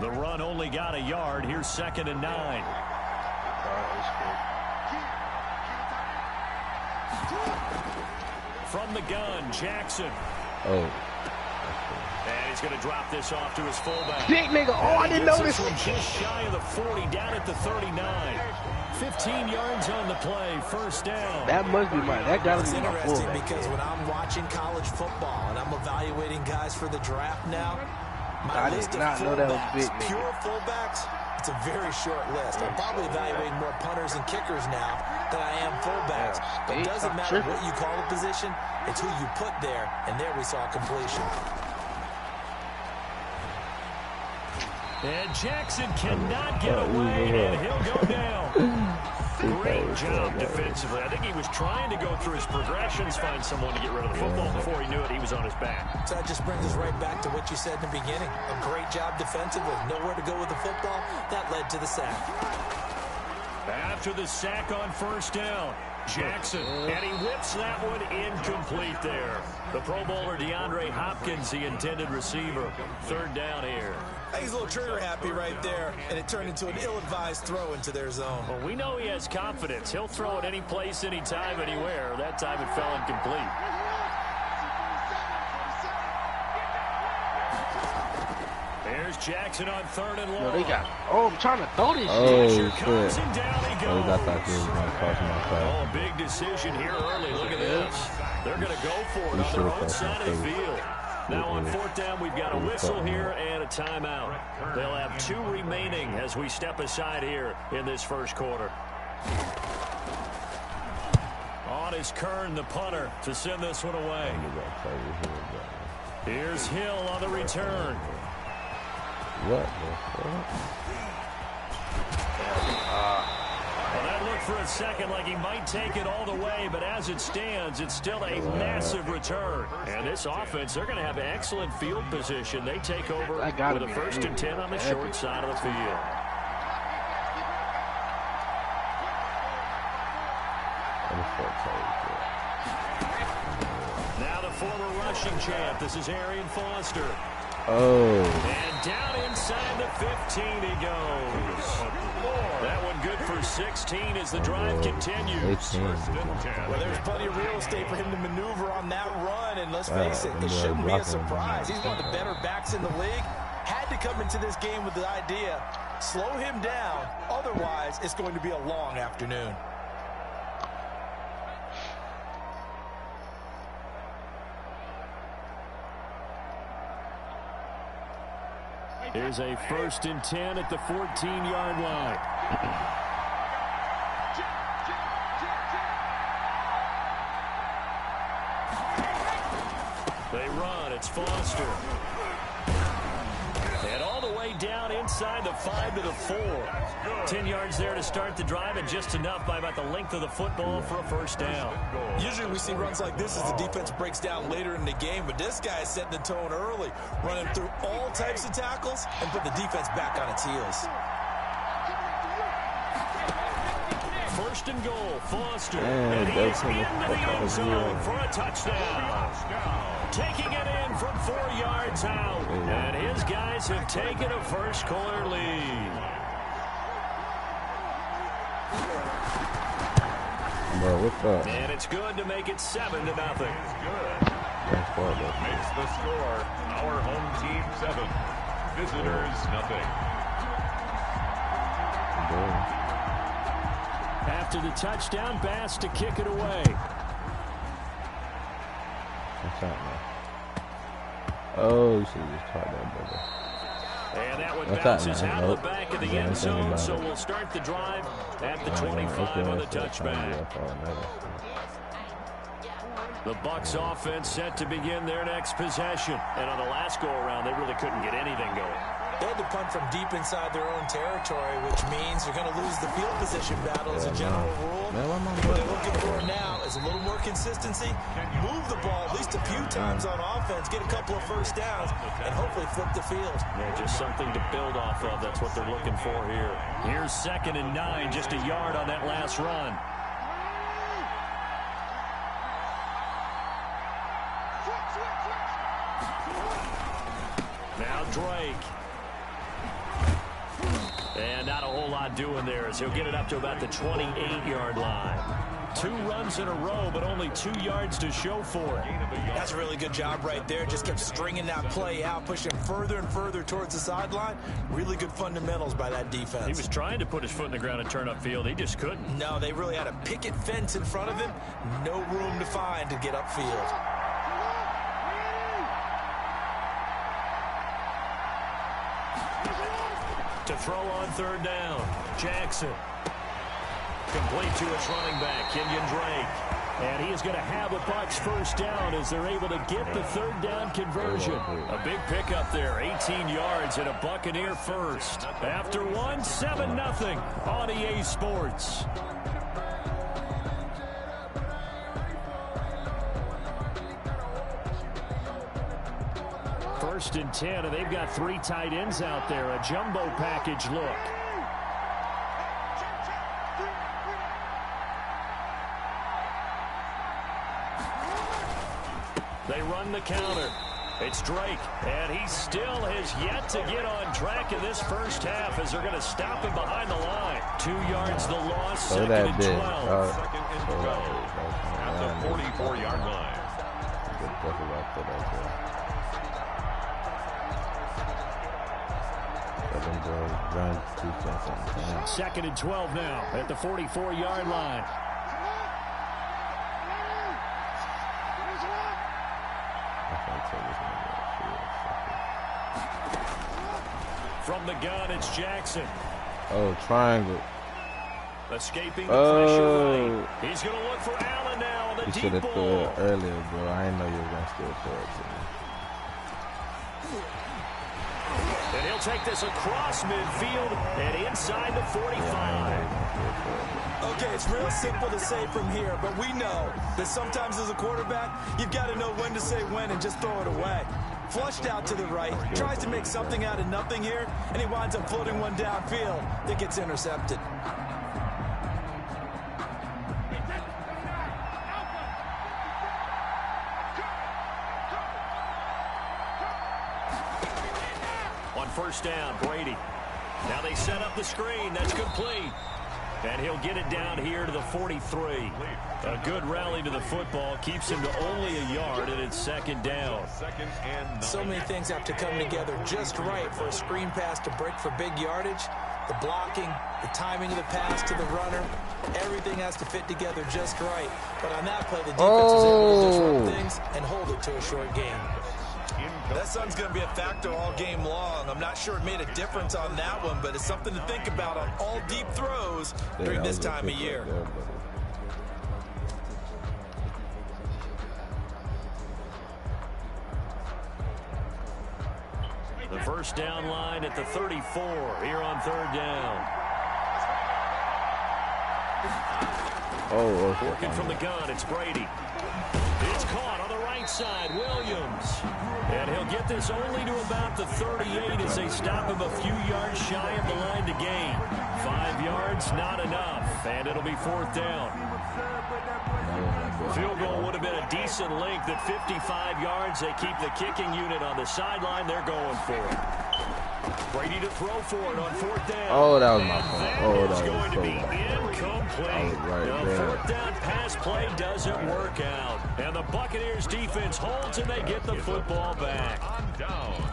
The run only got a yard. Here's 2nd and 9. From the gun, Jackson. And he's going to drop this off to his fullback. Big nigga. Oh, I didn't notice. From just shy of the 40, down at the 39. 15 yards on the play, first down. That must be mine. That got to be my interesting because when I'm watching college football and I'm evaluating guys for the draft now, I did not know that was big. Pure fullbacks, it's a very short list. I'm probably evaluating more punters and kickers now than I am fullbacks. But it doesn't matter what you call the position, it's who you put there, and there we saw completion. And Jackson cannot get away, and he'll go down. Great job defensively. I think he was trying to go through his progressions, find someone to get rid of the football. Before he knew it, he was on his back. So that just brings us right back to what you said in the beginning. A great job defensively. Nowhere to go with the football. That led to the sack. After the sack on first down, Jackson, and he whips that one incomplete there. The Pro Bowler DeAndre Hopkins, the intended receiver. 3rd down here. He's a little trigger happy right there, and it turned into an ill-advised throw into their zone. Well, we know he has confidence. He'll throw it any place, anytime, anywhere. That time it fell incomplete. There's Jackson on 3rd and long. They got. Oh, I'm trying to throw this shit. Comes him down he goes. I thought he was going to cost my five. Oh, big decision here early. Look at this. They're going to go for it on their own side of the field. Now on 4th down, we've got a whistle here and a timeout. They'll have 2 remaining as we step aside here in this first quarter. On is Kern, the punter, to send this one away. Here's Hill on the return. What the fuck? Well, that looked for a second like he might take it all the way, but as it stands, it's still a massive return. And this offense, they're going to have excellent field position. They take over with a 1st and 10 on the short side of the field. Now the former rushing champ. This is Arian Foster. And down inside the 15 he goes. That one good for 16 as the drive continues. Well, there's plenty of real estate for him to maneuver on that run, and let's face it, it shouldn't be a surprise. He's one of the better backs in the league. Had to come into this game with the idea, slow him down, otherwise it's going to be a long afternoon. Here's a 1st and 10 at the 14-yard line. They run. It's Foster. And all the way down inside the 5 to the 4. 10 yards there to start the drive, and just enough by about the length of the football for a 1st down. Usually we see runs like this as the defense breaks down later in the game, but this guy is setting the tone early, running through all types of tackles and put the defense back on its heels. first and goal. Foster. And he is into the end zone for a touchdown. Taking it in from 4 yards out. And his guys have taken a first quarter lead. Bro, what's up? And it's good to make it 7-0. Good. Makes the score. Our home team 7. Visitors nothing. After the touchdown, Bass to kick it away. What's that, man? Oh, you should have just caught that, brother. And that one bounces out of the back of the end zone, so we'll start the drive at the 25 on the touchback. The Bucs offense set to begin their next possession. And on the last go-around, they really couldn't get anything going. They had to punt from deep inside their own territory, which means they're going to lose the field position battle as a general rule. What they're looking for now is a little more consistency, move the ball at least a few times on offense, get a couple of first downs, and hopefully flip the field. Yeah, just something to build off of. That's what they're looking for here. Here's 2nd and 9, just a yard on that last run. Now Drake. And not a whole lot doing there as he'll get it up to about the 28-yard line. 2 runs in a row, but only 2 yards to show for it. That's a really good job right there. Just kept stringing that play out, pushing further and further towards the sideline. Really good fundamentals by that defense. He was trying to put his foot in the ground and turn upfield. He just couldn't. No, they really had a picket fence in front of him. No room to find to get upfield. To throw on 3rd down. Jackson. Complete to his running back, Kenyon Drake. And he is going to have a Bucs first down as they're able to get the 3rd down conversion. A big pickup there, 18 yards and a Buccaneer first. After 1, 7-0 on EA Sports. First and 10, and they've got 3 tight ends out there. A jumbo package look. They run the counter. It's Drake, and he still has yet to get on track in this first half as they're going to stop him behind the line. 2 yards the loss, 2nd and 12. 2nd and 12 at the 44-yard line. Second and 12 now at the 44-yard line. From the gun, it's Jackson. Oh, triangle. Escaping the pressure right. He's going to look for Allen now on the deep ball. You should have threw it earlier, bro. I didn't know you were going to still throw it to me. And he'll take this across midfield and inside the 45. Okay, it's real simple to say from here, but we know that sometimes as a quarterback, you've got to know when to say when and just throw it away. Flushed out to the right, tries to make something out of nothing here, and he winds up floating one downfield that gets intercepted. On first down, Brady. Now they set up the screen. That's complete. And he'll get it down here to the 43. A good rally to the football keeps him to only a yard, and it's 2nd down. So many things have to come together just right for a screen pass to break for big yardage. The blocking, the timing of the pass to the runner, everything has to fit together just right. But on that play, the defense is able to disrupt things and hold it to a short gain. That sun's going to be a factor all game long. I'm not sure it made a difference on that one, but it's something to think about on all deep throws during this time of year. The first down line at the 34 here on 3rd down. Working from the gun, it's Brady. It's caught on the right right side, Williams. And he'll get this only to about the 38 as they stop him a few yards shy of the line to gain. 5 yards, not enough, and it'll be 4th down. Field goal would have been a decent length at 55 yards. They keep the kicking unit on the sideline. They're going for it. Brady to throw for it on 4th down. Oh, that was my fault. Oh, that was going to so be bad. incomplete. Right the there. 4th down pass play doesn't work out. And the Buccaneers defense holds and they get the football back. On down.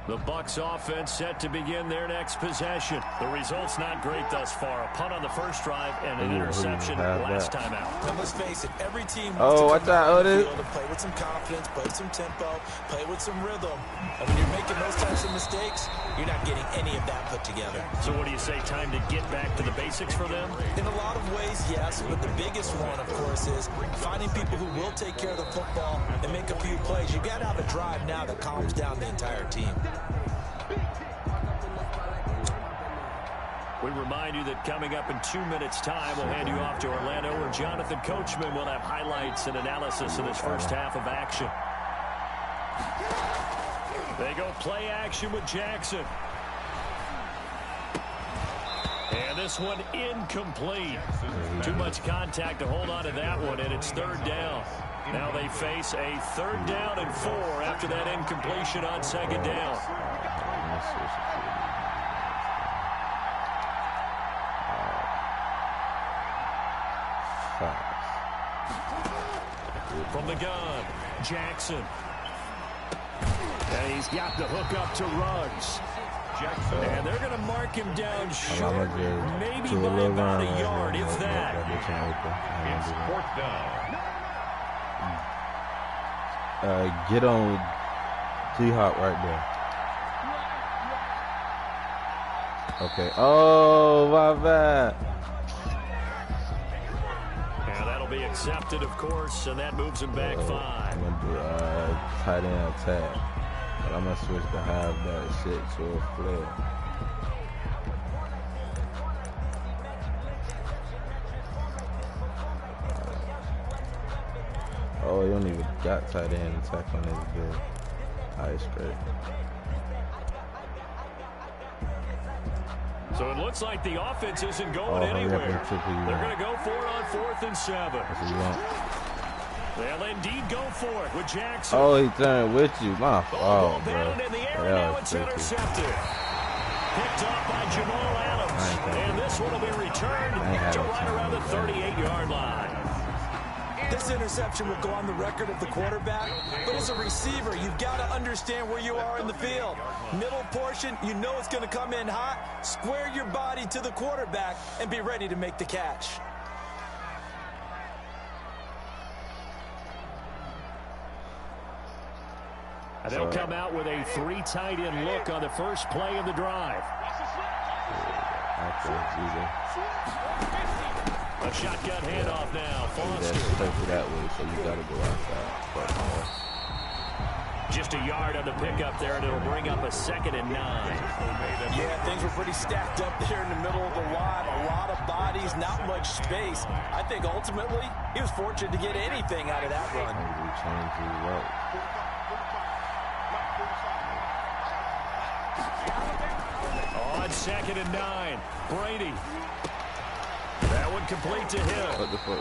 The Bucs offense set to begin their next possession. The result's not great thus far. A punt on the first drive and an interception last time out. And let's face it, every team Oh, wants I thought to play with some confidence, play with some tempo, play with some rhythm. And when you're making those types of mistakes, you're not getting any of that put together. So what do you say, time to get back to the basics for them? In a lot of ways, yes, but the biggest one, of course, is finding people who will take care of the football and make a few plays. You've got to have a drive now that calms down the entire team. We remind you that coming up in 2 minutes' time, we'll hand you off to Orlando, where Jonathan Coachman will have highlights and analysis of this first half of action. They go play action with Jackson. And this one incomplete. Too much contact to hold on to that one, and it's 3rd down. Now they face a 3rd down and 4 after that incompletion on 2nd down. From the gun, Jackson. And he's got the hook up to Ruggs. Jackson. And they're going to mark him down short, maybe by about a yard, if that. It's 4th down. Get on T-Hawk right there. Okay. Oh, my bad. And that'll be accepted, of course, and that moves him back 5. I'm going to do tight end attack. But I'm going to switch to halfback 6 or flare. Oh, you don't even got tight end attack on this bill. Alright, straight. So it looks like the offense isn't going anywhere. They're going to go for it on 4th and 7. That's what you want. They'll indeed go for it with Jackson. Oh, he turned with you. My fault, bro. In the air, now it's intercepted. Picked up by Jamal Adams. And this one will be returned to right around the 38-yard line. This interception will go on the record of the quarterback, but as a receiver, you've got to understand where you are in the field. Middle portion, you know it's going to come in hot. Square your body to the quarterback and be ready to make the catch. And they'll come out with a 3 tight end look on the first play of the drive. A shotgun handoff now. Foster. That way, so you got to go outside. Just a yard on the pickup there, and it'll bring up a 2nd and 9. Yeah, things were pretty stacked up there in the middle of the line. A lot of bodies, not much space. I think ultimately he was fortunate to get anything out of that run. On 2nd and 9, Brady. That one complete to him.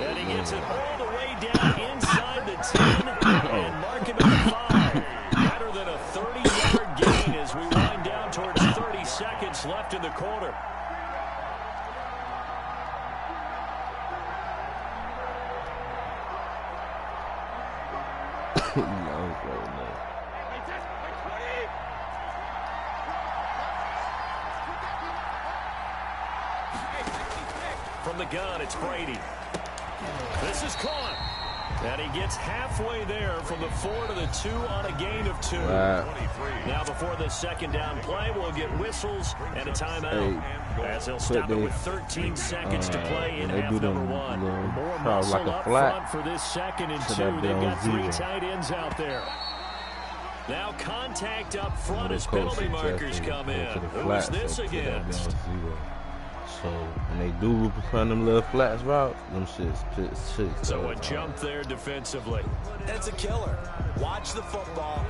And he gets it all the way down inside the 10 and mark him at the 5. Better than a 30-yard gain as we wind down towards 30 seconds left in the quarter. From the gun, it's Brady. This is caught. And he gets halfway there from the 4 to the 2 on a gain of 2. Wow. Now before the 2nd down play, we'll get whistles and a timeout. As they'll stop it with 13 seconds to play in half number 1. More muscle up front for this 2nd and 2. They've got 3 tight ends out there. Now contact up front as penalty markers come in. Who is this against? So when they do run them little flats route, them shits. So a jump there defensively. It's a killer. Watch the football.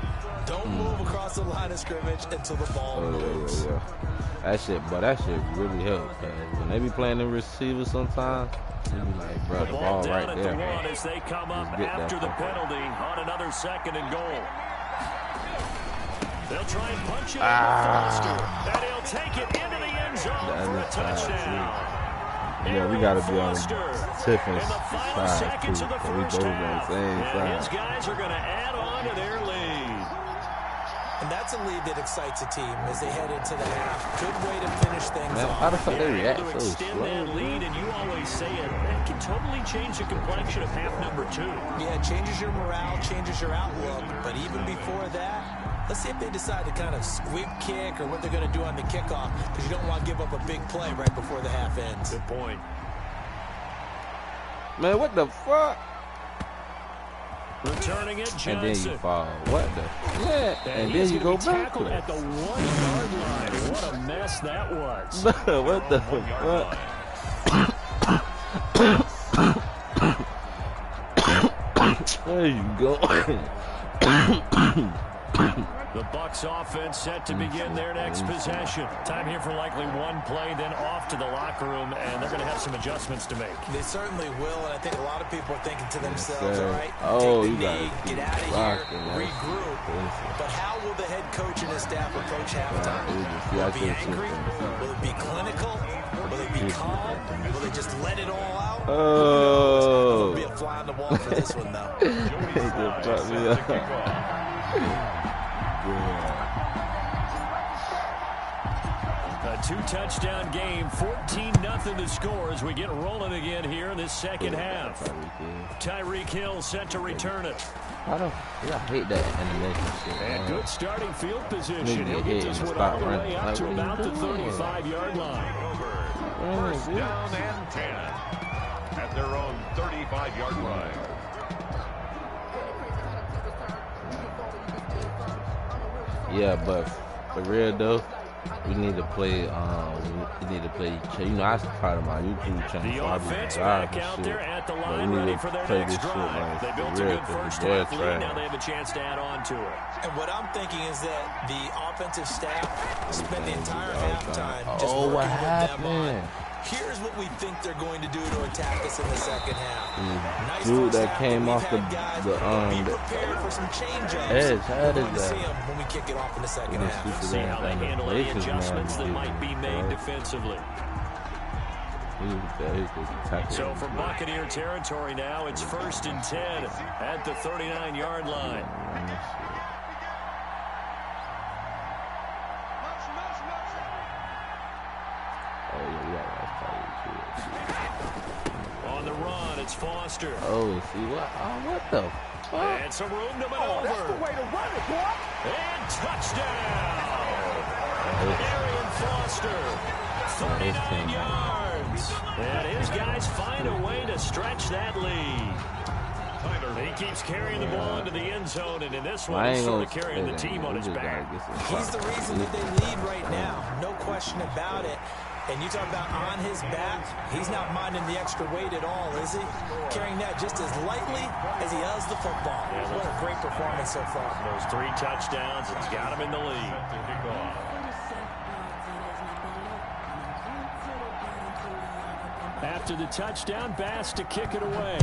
Don't move across the line of scrimmage until the ball moves. Yeah. That shit really helps. When they be playing the receiver sometimes, they be like, bro, the ball down right at there. The one as they come up after the penalty on another 2nd and goal. They'll try and punch it into Foster. And he'll take it into the end zone for a touchdown. Yeah, we got to be on Tiffin's side, too. We both on the same side. His guys are going to add on to their lead. And that's a lead that excites a team as they head into the half. Good way to finish things off. How the fuck they react so extend slow? That lead, and you always say it, that can totally change the complexion of half number 2. Yeah, it changes your morale, changes your outlook. But even before that, let's see if they decide to kind of squib kick or what they're going to do on the kickoff, because you don't want to give up a big play right before the half ends. Good point. Man, what the fuck? Returning it, Johnson. And then you fall. What the? Yeah. And then you go back. At the 1-yard line. What a mess that was. What the fuck? There you go. The Bucs offense set to begin their next possession. Time here for likely one play, then off to the locker room, and they're going to have some adjustments to make. They certainly will, and I think a lot of people are thinking to themselves, all right, oh, take the knee, get out of here, regroup. But how will the head coach and his staff approach halftime? Will it be angry? Will it be clinical? Will it be calm? Will they just let it all out? Oh. It'll be a fly on the wall for this one, though. A 2-touchdown game, 14-0 to score as we get rolling again here in this second half. Tyreek Hill set to return it. I hate that animation shit. And good starting field position. He'll get this one all the way up to about the 35-yard line. First down and 10 at their own 35-yard line. Yeah, but for real though, we need to play. You know, I started my YouTube channel. The offense back out there at the line, ready for their next drive. They built a good first half lead. Now they have a chance to add on to it. And what I'm thinking is that the offensive staff spent the entire halftime just working with them on. Here's what we think they're going to do to attack us in the second half. Nice dude that came off the be prepared for some change-ups. Edge, how did that? See them when we kick it off in the second half. See how they handle any adjustments that might be made defensively. So from Buccaneer territory now, it's 1st and 10 at the 39-yard line. On the run, it's Foster. Oh, see what? Oh, what the fuck? And some room to maneuver. That's the way to run it, boy. And touchdown. Arian Foster, 39 yards. And his guys find a way to stretch that lead. He keeps carrying the ball into the end zone, and in this one, he's sort of carrying the team on his back. He's the reason that they lead right now. No question about it. And you talk about on his back, he's not minding the extra weight at all, is he? Carrying that just as lightly as he does the football. Yeah, what a great performance so far. Those 3 touchdowns, it's got him in the lead. After the touchdown, Bass to kick it away.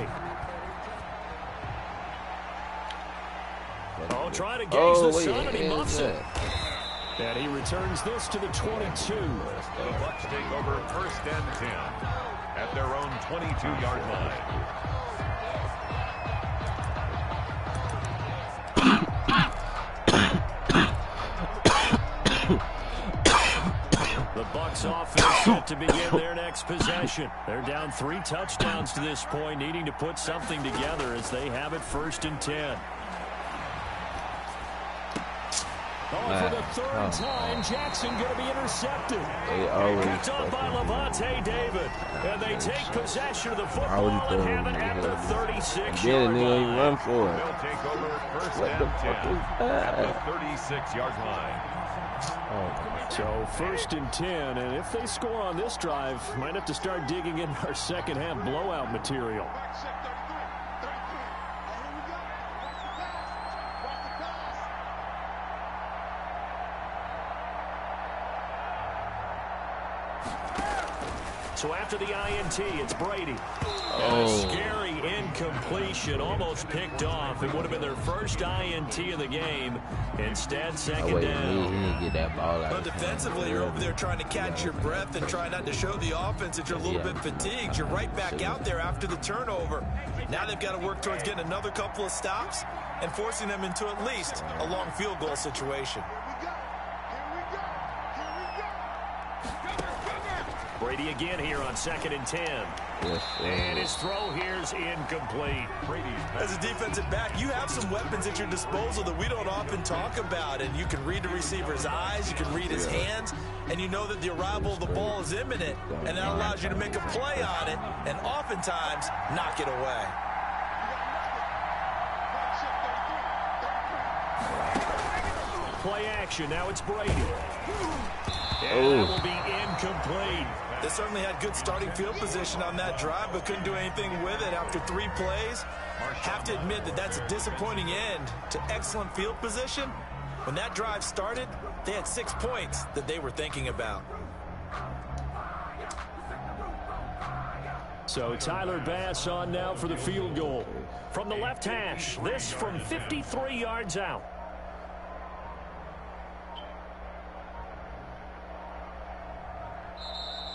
Oh, trying to gauge the sun, and he muffs it. And he returns this to the 22. The Bucs take over 1st and 10 at their own 22-yard line. The Bucs offense set to begin their next possession. They're down 3 touchdowns to this point, needing to put something together as they have it 1st and 10. For the third time, Jackson going to be intercepted. Picked off by Levante David. And they take possession of the football and have it at the 36-yard line. Run for it. They'll take over first and 10 at the 36-yard line. So first and 10, and if they score on this drive, might have to start digging in our second half blowout material. So after the INT, it's Brady. And a scary incompletion, almost picked off. It would have been their first INT of the game. Instead, second down. Get that ball out. But defensively, you're over there trying to catch your breath and try not to show the offense that you're a little bit fatigued. You're right back out there after the turnover. Now they've got to work towards getting another couple of stops and forcing them into at least a long field goal situation. Brady again here on second and 10. And his throw here's incomplete. As a defensive back, you have some weapons at your disposal that we don't often talk about. And you can read the receiver's eyes, you can read his hands, and you know that the arrival of the ball is imminent. And that allows you to make a play on it and oftentimes knock it away. Play action. Now it's Brady. And that will be incomplete. They certainly had good starting field position on that drive, but couldn't do anything with it after 3 plays. Have to admit that that's a disappointing end to excellent field position. When that drive started, they had 6 points that they were thinking about. So Tyler Bass on now for the field goal. From the left hash, this from 53 yards out.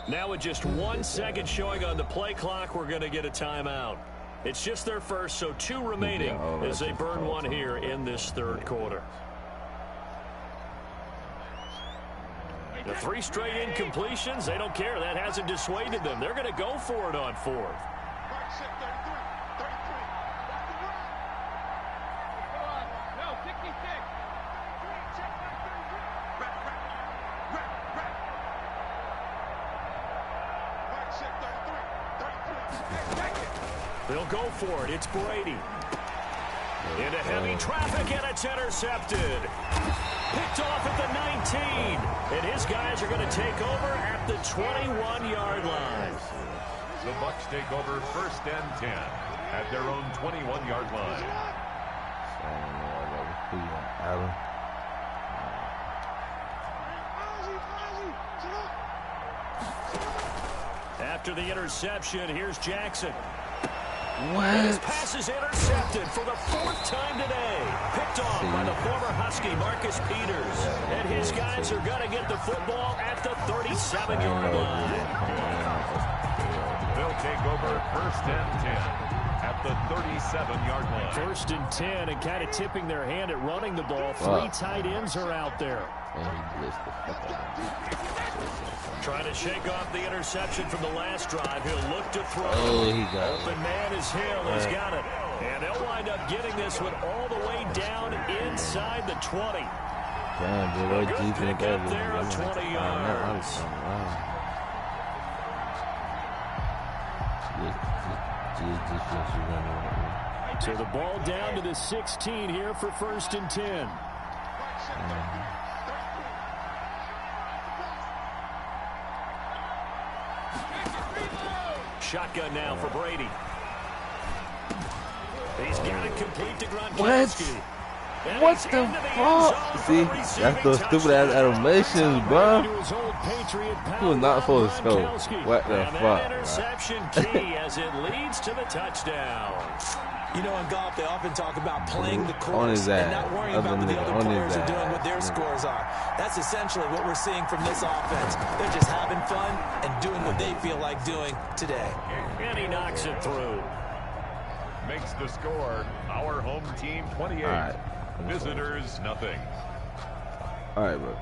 Now with just 1 second showing on the play clock, we're going to get a timeout. It's just their first, so 2 remaining as they burn one here in this third quarter. The 3 straight incompletions, they don't care. That hasn't dissuaded them. They're going to go for it on 4th. They'll go for it. It's Brady. Into heavy traffic, and it's intercepted. Picked off at the 19. And his guys are going to take over at the 21-yard line. The Bucs take over first and 10 at their own 21-yard line. After the interception, here's Jackson. What? And his pass is intercepted for the 4th time today. Picked off by the former Husky, Marcus Peters. And his guys are going to get the football at the 37-yard line. They'll take over first and 10 at the 37-yard line. First and 10, and kind of tipping their hand at running the ball. 3 tight ends are out there. Trying to shake off the interception from the last drive. He'll look to throw. Open man is Hill. He's got it. And they'll wind up getting this one all the way down inside the 20. A good pick up there of 20 yards. So the ball down to the 16 here for first and 10. Shotgun now for Brady. He's got it complete to Gronkowski. What the fuck? See, that's those stupid ass animations, bro. He was not supposed to score. What the fuck? Interception key as it leads to the touchdown. You know, in golf, they often talk about playing the course and not worrying about what the other players are doing, what their scores are. That's essentially what we're seeing from this offense. They're just having fun and doing what they feel like doing today. And he knocks it through. Makes the score our home team 28. Visitors nothing. All right, bro.